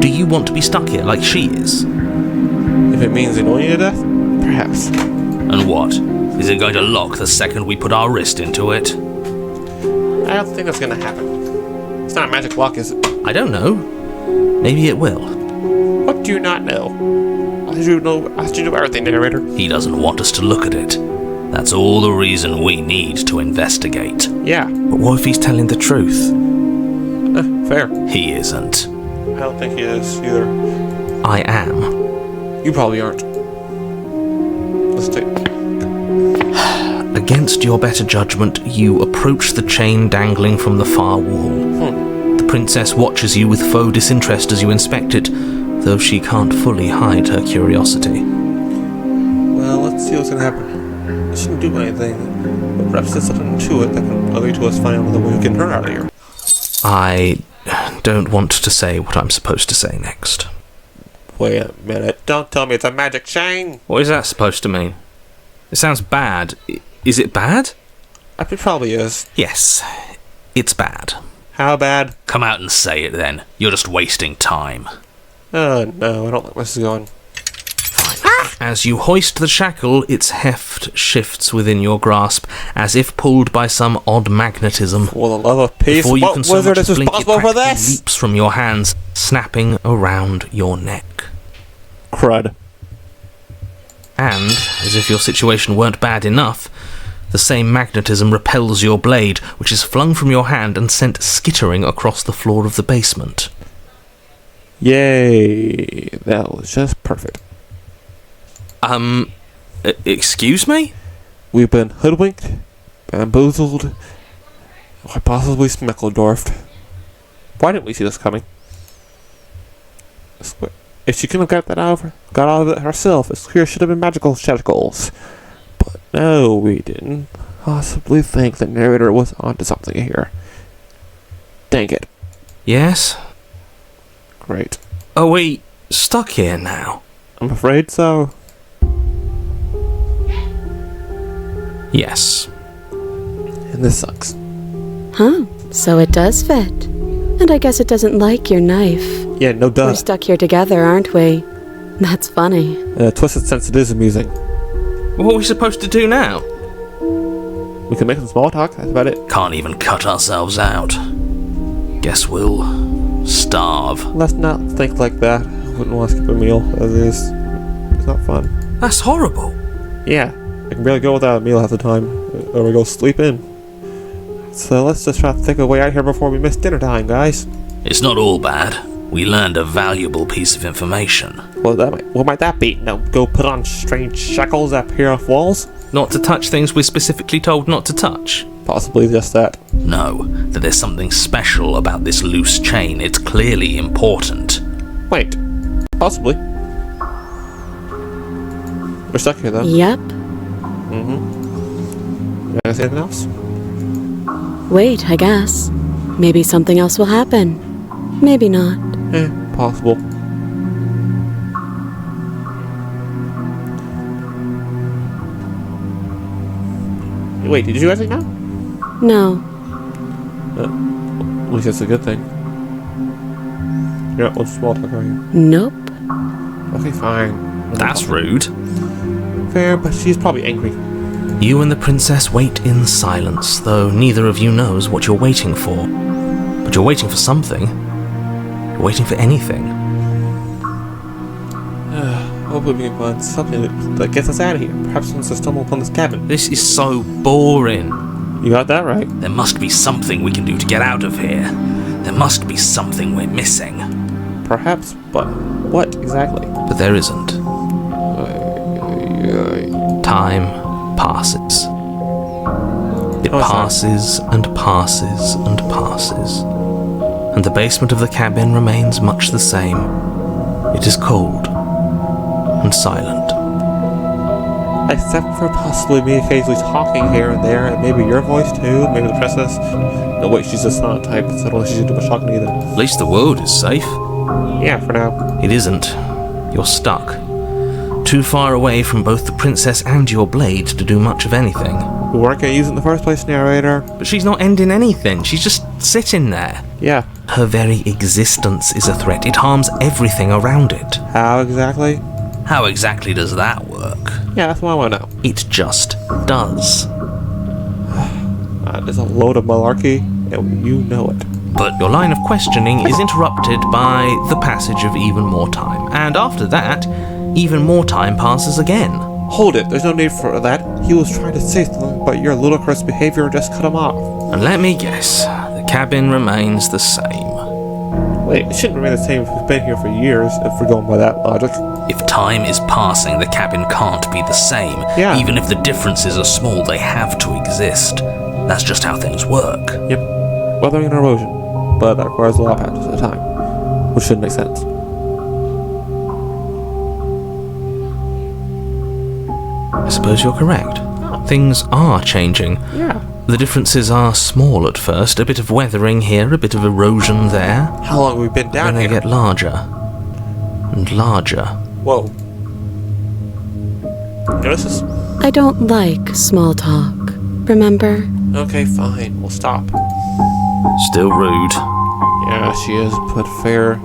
Speaker 2: Do you want to be stuck here like she is?
Speaker 1: If it means annoying you to death, perhaps.
Speaker 2: And what? Is it going to lock the second we put our wrist into it?
Speaker 1: I don't think that's going to happen. It's not a magic lock, is it?
Speaker 2: I don't know. Maybe it will.
Speaker 1: What do you not know? I should you know everything, narrator.
Speaker 2: He doesn't want us to look at it. That's all the reason we need to investigate.
Speaker 1: Yeah,
Speaker 2: But what if he's telling the truth?
Speaker 1: fair.
Speaker 2: He isn't.
Speaker 1: I don't think he is either.
Speaker 2: I am.
Speaker 1: You probably aren't. Let's take.
Speaker 2: Against your better judgment, you approach the chain dangling from the far wall. The princess watches you with faux disinterest as you inspect it, though she can't fully hide her curiosity.
Speaker 1: Well, let's see what's gonna happen. It shouldn't do anything, but perhaps there's something to it that can lead to us finding the way we can turn out of here.
Speaker 2: I don't want to say what I'm supposed to say next.
Speaker 1: Wait a minute. Don't tell me it's a magic chain!
Speaker 2: What is that supposed to mean? It sounds bad. Is it bad?
Speaker 1: It probably is.
Speaker 2: Yes, it's bad.
Speaker 1: How bad?
Speaker 2: Come out and say it then. You're just wasting time.
Speaker 1: Oh no, I don't like where this is going.
Speaker 2: As you hoist the shackle, its heft shifts within your grasp, as if pulled by some odd magnetism.
Speaker 1: For the love of peace,
Speaker 2: Before you
Speaker 1: what
Speaker 2: can so
Speaker 1: wizard
Speaker 2: much
Speaker 1: is
Speaker 2: as blink, it
Speaker 1: responsible for
Speaker 2: practically
Speaker 1: this?
Speaker 2: leaps from your hands, snapping around your neck.
Speaker 1: Crud.
Speaker 2: And, as if your situation weren't bad enough, the same magnetism repels your blade, which is flung from your hand and sent skittering across the floor of the basement.
Speaker 1: Yay. That was just perfect.
Speaker 2: Excuse me?
Speaker 1: We've been hoodwinked, bamboozled, or possibly smeckledorfed. Why didn't we see this coming? If she couldn't have got out of it herself, it's clear it should have been magical shackles. But no, we didn't possibly think the narrator was onto something here. Dang it.
Speaker 2: Yes?
Speaker 1: Great.
Speaker 2: Are we stuck here now?
Speaker 1: I'm afraid so.
Speaker 2: Yes.
Speaker 1: And this sucks.
Speaker 3: Huh, so it does fit. And I guess it doesn't like your knife.
Speaker 1: Yeah, no duh.
Speaker 3: We're stuck here together, aren't we? That's funny.
Speaker 1: Twisted sense it is amusing.
Speaker 2: What are we supposed to do now?
Speaker 1: We can make some small talk, that's about it.
Speaker 2: Can't even cut ourselves out. Guess we'll starve.
Speaker 1: Let's not think like that. I wouldn't want to skip a meal, as is. It's not fun.
Speaker 2: That's horrible.
Speaker 1: Yeah, I can barely go without a meal half the time, or we go sleep in. So let's just try to think of a way out here before we miss dinner time, guys.
Speaker 2: It's not all bad. We learned a valuable piece of information.
Speaker 1: What might that be? No, go put on strange shackles that appear off walls?
Speaker 2: Not to touch things we're specifically told not to touch.
Speaker 1: Possibly just that.
Speaker 2: No, that there's something special about this loose chain. It's clearly important.
Speaker 1: Wait, possibly. We're stuck here though.
Speaker 3: Yep.
Speaker 1: Anything else?
Speaker 3: Wait, I guess. Maybe something else will happen. Maybe not.
Speaker 1: Possible. Wait, did you actually know?
Speaker 3: No.
Speaker 1: At least that's a good thing. You're not one small talk, are you?
Speaker 3: Nope.
Speaker 1: Okay, fine.
Speaker 2: That's rude.
Speaker 1: Fair, but she's probably angry.
Speaker 2: You and the princess wait in silence, though neither of you knows what you're waiting for. But you're waiting for something. You're waiting for anything.
Speaker 1: Hopefully we can find something that gets us out of here. Perhaps once I stumble upon this cabin.
Speaker 2: This is so boring.
Speaker 1: You got that right.
Speaker 2: There must be something we can do to get out of here. There must be something we're missing.
Speaker 1: Perhaps, but what exactly?
Speaker 2: But there isn't. Time passes. It passes and passes and passes. And the basement of the cabin remains much the same. It is cold and silent.
Speaker 1: Except for possibly me occasionally talking here and there, and maybe your voice too, maybe the princess. No wait, she's just not a type, so I don't think she should do much talking either.
Speaker 2: At least the world is safe.
Speaker 1: Yeah, for now.
Speaker 2: It isn't. You're stuck. Too far away from both the princess and your blade to do much of anything.
Speaker 1: We weren't gonna use it in the first place, narrator.
Speaker 2: But she's not ending anything. She's just sitting there.
Speaker 1: Yeah.
Speaker 2: Her very existence is a threat. It harms everything around it.
Speaker 1: How exactly?
Speaker 2: How exactly does that work?
Speaker 1: Yeah, that's what I want to know.
Speaker 2: It just does.
Speaker 1: There's a load of malarkey, and you know it.
Speaker 2: But your line of questioning is interrupted by the passage of even more time. And after that, even more time passes again.
Speaker 1: Hold it, there's no need for that. He was trying to say something, but your ludicrous behavior just cut him off.
Speaker 2: And let me guess, the cabin remains the same.
Speaker 1: Wait, it shouldn't remain the same if we've been here for years, if we're going by that logic.
Speaker 2: If time is passing, the cabin can't be the same.
Speaker 1: Yeah.
Speaker 2: Even if the differences are small, they have to exist. That's just how things work.
Speaker 1: Yep. Weathering and erosion, but that requires a lot of patches at a time, which should make sense.
Speaker 2: I suppose you're correct. Things are changing.
Speaker 1: Yeah.
Speaker 2: The differences are small at first. A bit of weathering here, a bit of erosion there.
Speaker 1: How long have we been down
Speaker 2: Then
Speaker 1: here?
Speaker 2: they get larger and larger.
Speaker 1: Whoa. Notice this?
Speaker 3: I don't like small talk. Remember?
Speaker 1: Okay, fine. We'll stop.
Speaker 2: Still rude.
Speaker 1: Yeah, she is, but fair.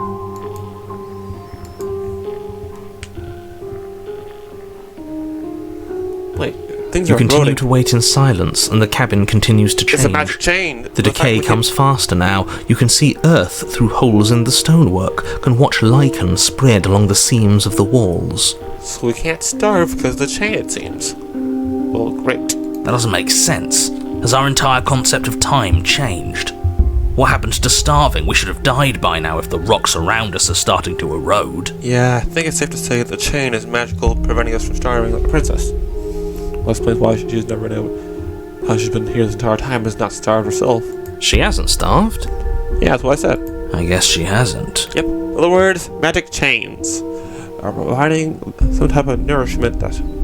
Speaker 1: Wait, things
Speaker 2: You
Speaker 1: are
Speaker 2: continue
Speaker 1: eroding.
Speaker 2: to wait in silence, and the cabin continues to change.
Speaker 1: It's a magic chain.
Speaker 2: The decay comes faster now. You can see earth through holes in the stonework, can watch lichen spread along the seams of the walls.
Speaker 1: So we can't starve because of the chain, it seems. Well, great.
Speaker 2: That doesn't make sense. Has our entire concept of time changed? What happened to starving? We should have died by now if the rocks around us are starting to erode.
Speaker 1: Yeah, I think it's safe to say that the chain is magical, preventing us from starving like the princess. Well, explains why she's never known how she's been here this entire time and has not starved herself.
Speaker 2: She hasn't starved.
Speaker 1: Yeah, that's what I said.
Speaker 2: I guess she hasn't.
Speaker 1: Yep. In other words, magic chains are providing some type of nourishment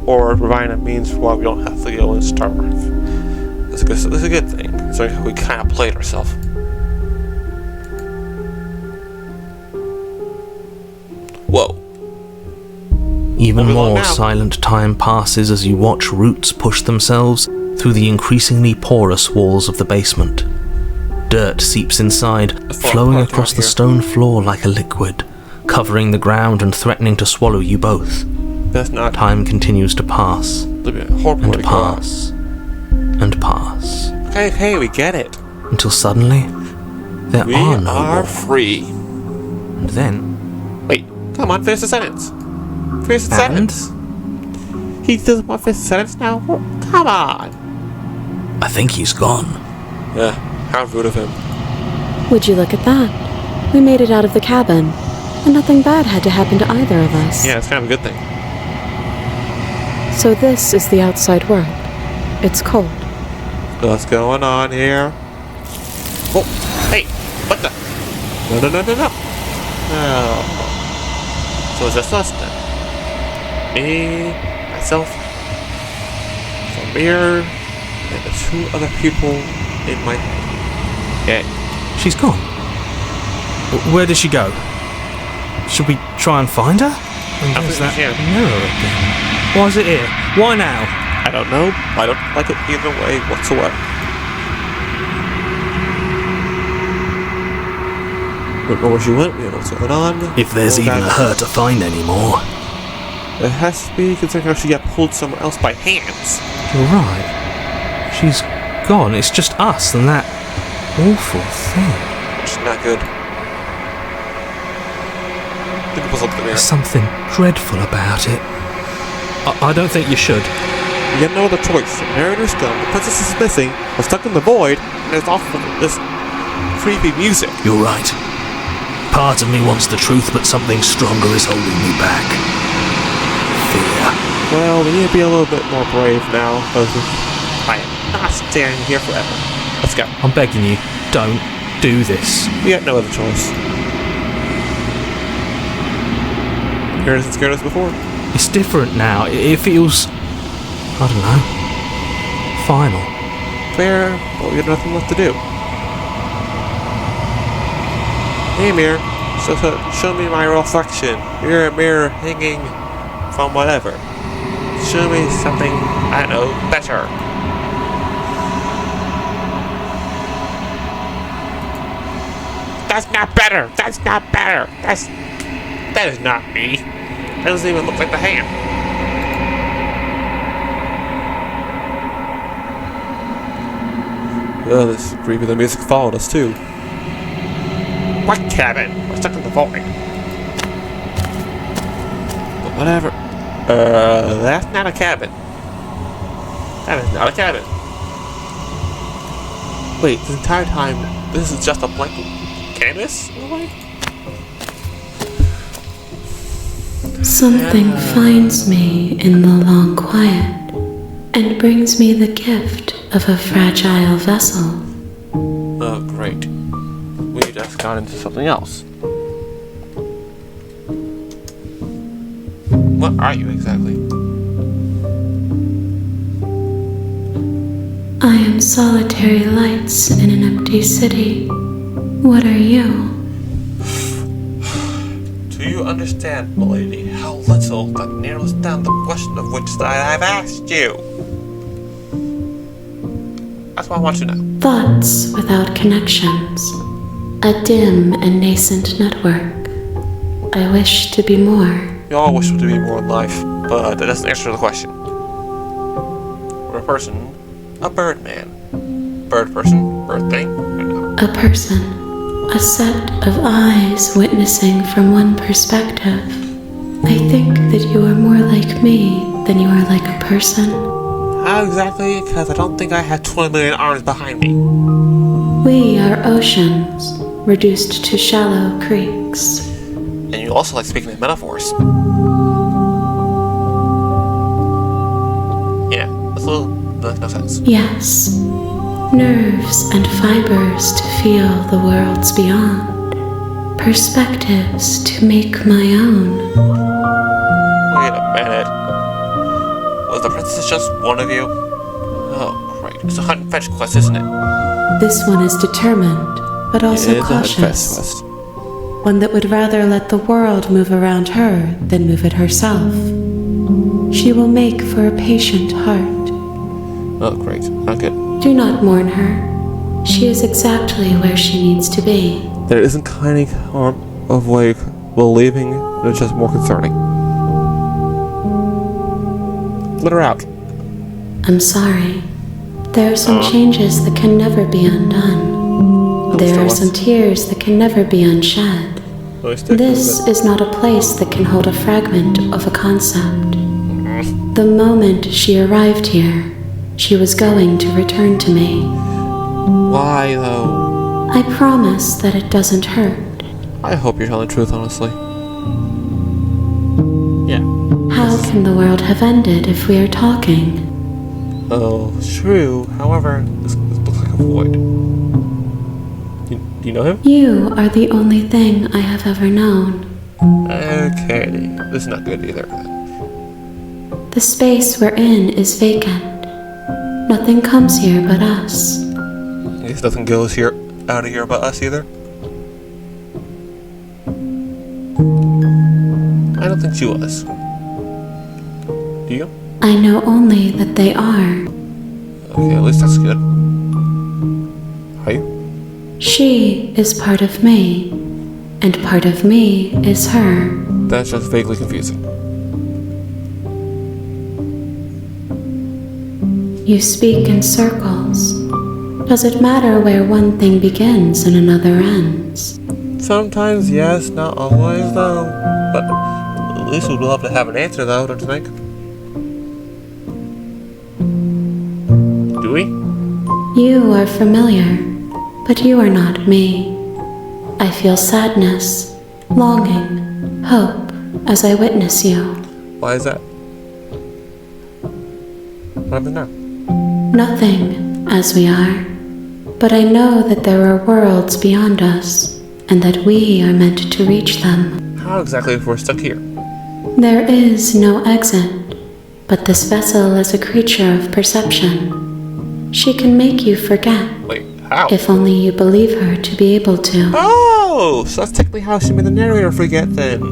Speaker 1: or providing a means for why we don't have to go and starve. That's a good thing. So we kind of played ourselves. Whoa.
Speaker 2: Even
Speaker 1: Moving on
Speaker 2: more
Speaker 1: now.
Speaker 2: silent time passes as you watch roots push themselves through the increasingly porous walls of the basement. Dirt seeps inside, flowing across the stone floor like a liquid, covering the ground and threatening to swallow you both.
Speaker 1: That's not...
Speaker 2: Time continues to pass, and pass, and pass.
Speaker 1: Okay, we get it.
Speaker 2: Until suddenly, there are no
Speaker 1: We are
Speaker 2: more.
Speaker 1: free.
Speaker 2: And then...
Speaker 1: Wait, come on, finish the sentence. Finish the sentence. He doesn't want to finish the sentence now? Come on.
Speaker 2: I think he's gone.
Speaker 1: Yeah, how rude of him.
Speaker 3: Would you look at that? We made it out of the cabin, and nothing bad had to happen to either of us.
Speaker 1: Yeah, it's kind of a good thing.
Speaker 3: So this is the outside world. It's cold.
Speaker 1: What's going on here? Oh, hey, what the? No. Oh. So it's just us then. Me, myself, Samir, and the two other people in my head.
Speaker 2: She's gone. Where did she go? Should we try and find her? And
Speaker 1: I
Speaker 2: there's
Speaker 1: think
Speaker 2: that
Speaker 1: we can.
Speaker 2: mirror again. Why is it here? Why now?
Speaker 1: I don't know. I don't like it either way whatsoever. Don't know where she went. We don't know what's going on.
Speaker 2: If there's even a her to find anymore.
Speaker 1: It has to be, considering how she got pulled somewhere else by hands.
Speaker 2: You're right. She's gone. It's just us and that awful thing.
Speaker 1: Which is not good. Think it was up there.
Speaker 2: There's something dreadful about it. I don't think you should.
Speaker 1: You have no other choice. The narrator's gone, the princess is missing, we're stuck in the void, and there's awful this creepy music.
Speaker 2: You're right. Part of me wants the truth, but something stronger is holding me back. Fear.
Speaker 1: Well, we need to be a little bit more brave now, because I am not staying here forever. Let's go.
Speaker 2: I'm begging you, don't do this.
Speaker 1: We had no other choice. Here hasn't scared us before.
Speaker 2: It's different now. It feels, I don't know, final.
Speaker 1: Fair, but we have nothing left to do. Hey mirror, so show me my reflection. You're a mirror hanging from whatever. Show me something, I don't know, better. That's not better! That's not better! That is not me. That doesn't even look like the hand. Oh, this creepy. The music followed us too. What cabin? We're stuck in the void. But whatever. That's not a cabin. That is not a cabin. Wait, the entire time, this is just a blank canvas in a way?
Speaker 3: Something finds me in the long quiet and brings me the gift of a fragile vessel.
Speaker 1: Oh, great. We just got into something else. What are you exactly?
Speaker 3: I am solitary lights in an empty city. What are you?
Speaker 1: Do you understand, milady, how little that narrows down the question of which I have asked you? That's what I want to know.
Speaker 3: Thoughts without connections. A dim and nascent network. I wish to be more.
Speaker 1: We all wish to be more in life, but that doesn't answer the question. We're a person, a bird man. Bird person, bird thing,
Speaker 3: A person. A set of eyes witnessing from one perspective. I think that you are more like me than you are like a person.
Speaker 1: How exactly? Because I don't think I have 20 million arms behind me.
Speaker 3: We are oceans, reduced to shallow creeks.
Speaker 1: And you also like speaking in metaphors. Yeah, that's no sense.
Speaker 3: Yes, nerves and fibers to feel the worlds beyond. Perspectives to make my own.
Speaker 1: Wait a minute. Was the princess just one of you? Oh, great. It's a hunt and fetch quest, isn't it?
Speaker 3: This one is determined, but also
Speaker 1: It is a hunt and fetch
Speaker 3: cautious.
Speaker 1: quest.
Speaker 3: One that would rather let the world move around her than move it herself. She will make for a patient heart.
Speaker 1: Oh, great. Not good.
Speaker 3: Do not mourn her. She is exactly where she needs to be.
Speaker 1: There isn't any harm of like believing, it's just more concerning. Let her out.
Speaker 3: I'm sorry. There are some changes that can never be undone. There are some tears that can never be unshed. This is not a place that can hold a fragment of a concept. The moment she arrived here, she was going to return to me.
Speaker 1: Why, though?
Speaker 3: I promise that it doesn't hurt.
Speaker 1: I hope you're telling the truth, honestly. Yeah.
Speaker 3: How can the world have ended if we are talking?
Speaker 1: Oh, true. However, this looks like a void. Do you know him?
Speaker 3: You are the only thing I have ever known.
Speaker 1: Okay. This is not good either.
Speaker 3: The space we're in is vacant. Nothing comes here but us.
Speaker 1: I guess nothing goes here out of here but us either. I don't think she was. Do you?
Speaker 3: I know only that they are.
Speaker 1: Okay, at least that's good. Are you?
Speaker 3: She is part of me, and part of me is her.
Speaker 1: That's just vaguely confusing.
Speaker 3: You speak in circles. Does it matter where one thing begins and another ends?
Speaker 1: Sometimes yes, not always though. But at least we'd love to have an answer though, don't you think? Do we?
Speaker 3: You are familiar, but you are not me. I feel sadness, longing, hope as I witness you.
Speaker 1: Why is that? What happened now?
Speaker 3: Nothing, as we are. But I know that there are worlds beyond us, and that we are meant to reach them.
Speaker 1: How exactly if we're stuck here?
Speaker 3: There is no exit, but this vessel is a creature of perception. She can make you forget,
Speaker 1: Wait, how?
Speaker 3: if only you believe her to be able to.
Speaker 1: Oh, so that's technically how she made the narrator forget then.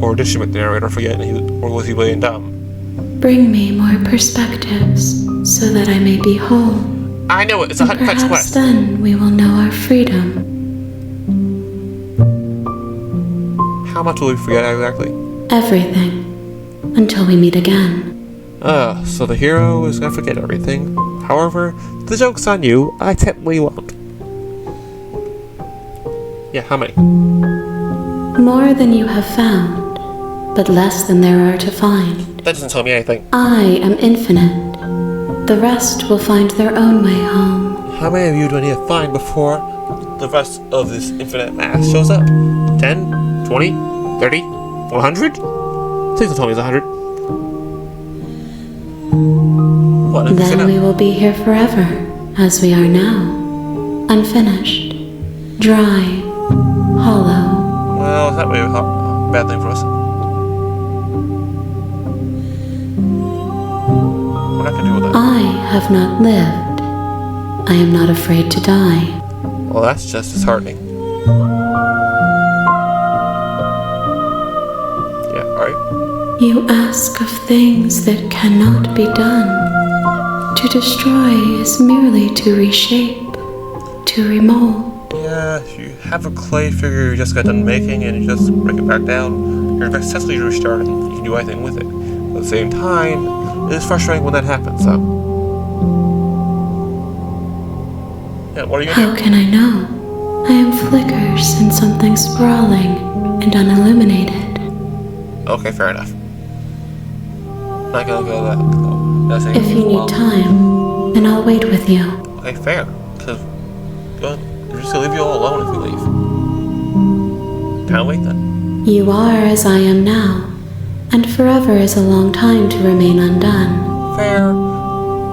Speaker 1: Or did she make the narrator forget or was he playing dumb?
Speaker 3: Bring me more perspectives, so that I may be whole.
Speaker 1: I know it, it's a
Speaker 3: And
Speaker 1: fetch
Speaker 3: perhaps
Speaker 1: quest.
Speaker 3: then we will know our freedom.
Speaker 1: How much will we forget exactly?
Speaker 3: Everything. Until we meet again.
Speaker 1: So the hero is gonna forget everything. However, the joke's on you, I technically won't. Yeah, how many?
Speaker 3: More than you have found, but less than there are to find.
Speaker 1: That doesn't tell me anything.
Speaker 3: I am infinite. The rest will find their own way home.
Speaker 1: How many of you do I need to find before the rest of this infinite mass shows up? 10? 20? 30? 100? Please don't tell me it's 100. What?
Speaker 3: Then we will be here forever, as we are now. Unfinished. Dry. Hollow.
Speaker 1: Well, that may be a bad thing for us. We're not gonna deal with that.
Speaker 3: I have not lived. I am not afraid to die.
Speaker 1: Well, that's just disheartening. Yeah, alright.
Speaker 3: You ask of things that cannot be done. To destroy is merely to reshape, to remold.
Speaker 1: Yeah, if you have a clay figure you just got done making and you just break it back down, you're essentially restarting. You can do anything with it. But at the same time, it is frustrating when that happens, so. Yeah, what are you gonna
Speaker 3: How can I know? I am flickers in something sprawling and unilluminated.
Speaker 1: do? Okay, fair enough. Not gonna go that. That's
Speaker 3: If you need time, then I'll wait with you.
Speaker 1: Okay, fair. Because we're just gonna leave you all alone if we leave. Can't wait then.
Speaker 3: You are as I am now, and forever is a long time to remain undone.
Speaker 1: Fair.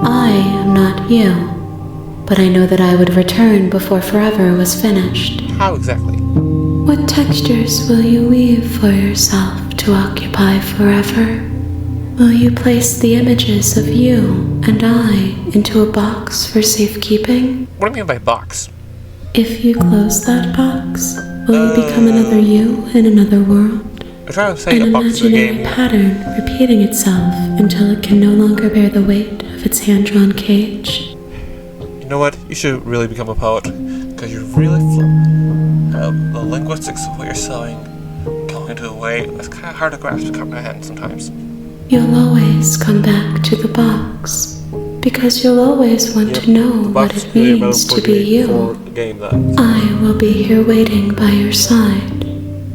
Speaker 3: I am not you, but I know that I would return before forever was finished.
Speaker 1: How exactly?
Speaker 3: What textures will you weave for yourself to occupy forever? Will you place the images of you and I into a box for safekeeping?
Speaker 1: What do you mean by box?
Speaker 3: If you close that box, will you become another you in another world?
Speaker 1: I try to say
Speaker 3: An
Speaker 1: a box in the
Speaker 3: imaginary
Speaker 1: game.
Speaker 3: pattern repeating itself until it can no longer bear the weight of its hand-drawn cage.
Speaker 1: You know what? You should really become a poet, because you're really the linguistics of what you're saying going into a way that's kind of hard to grasp and comprehend sometimes.
Speaker 3: You'll always come back to the box, because you'll always want to know
Speaker 1: The
Speaker 3: what
Speaker 1: box
Speaker 3: it
Speaker 1: is really
Speaker 3: means
Speaker 1: about
Speaker 3: to be
Speaker 1: for
Speaker 3: you.
Speaker 1: the game then.
Speaker 3: I will be here waiting by your side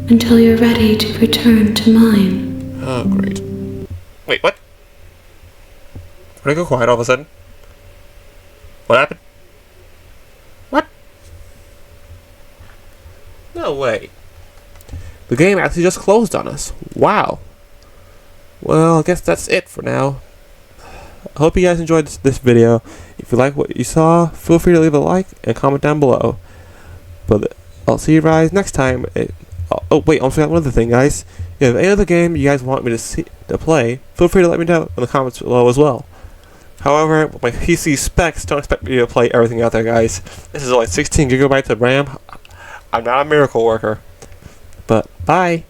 Speaker 3: until you're ready to return to mine.
Speaker 1: Oh, great. Wait, what? Did I go quiet all of a sudden? What happened? What? No way. The game actually just closed on us. Wow. Well, I guess that's it for now. I hope you guys enjoyed this video. If you like what you saw, feel free to leave a like and comment down below. But I'll see you guys next time. Oh wait, I forgot one other thing, guys. If you have any other game you guys want me to play, feel free to let me know in the comments below as well. However, with my PC specs, don't expect me to play everything out there, guys. This is only 16 gigabytes of RAM. I'm not a miracle worker. But bye.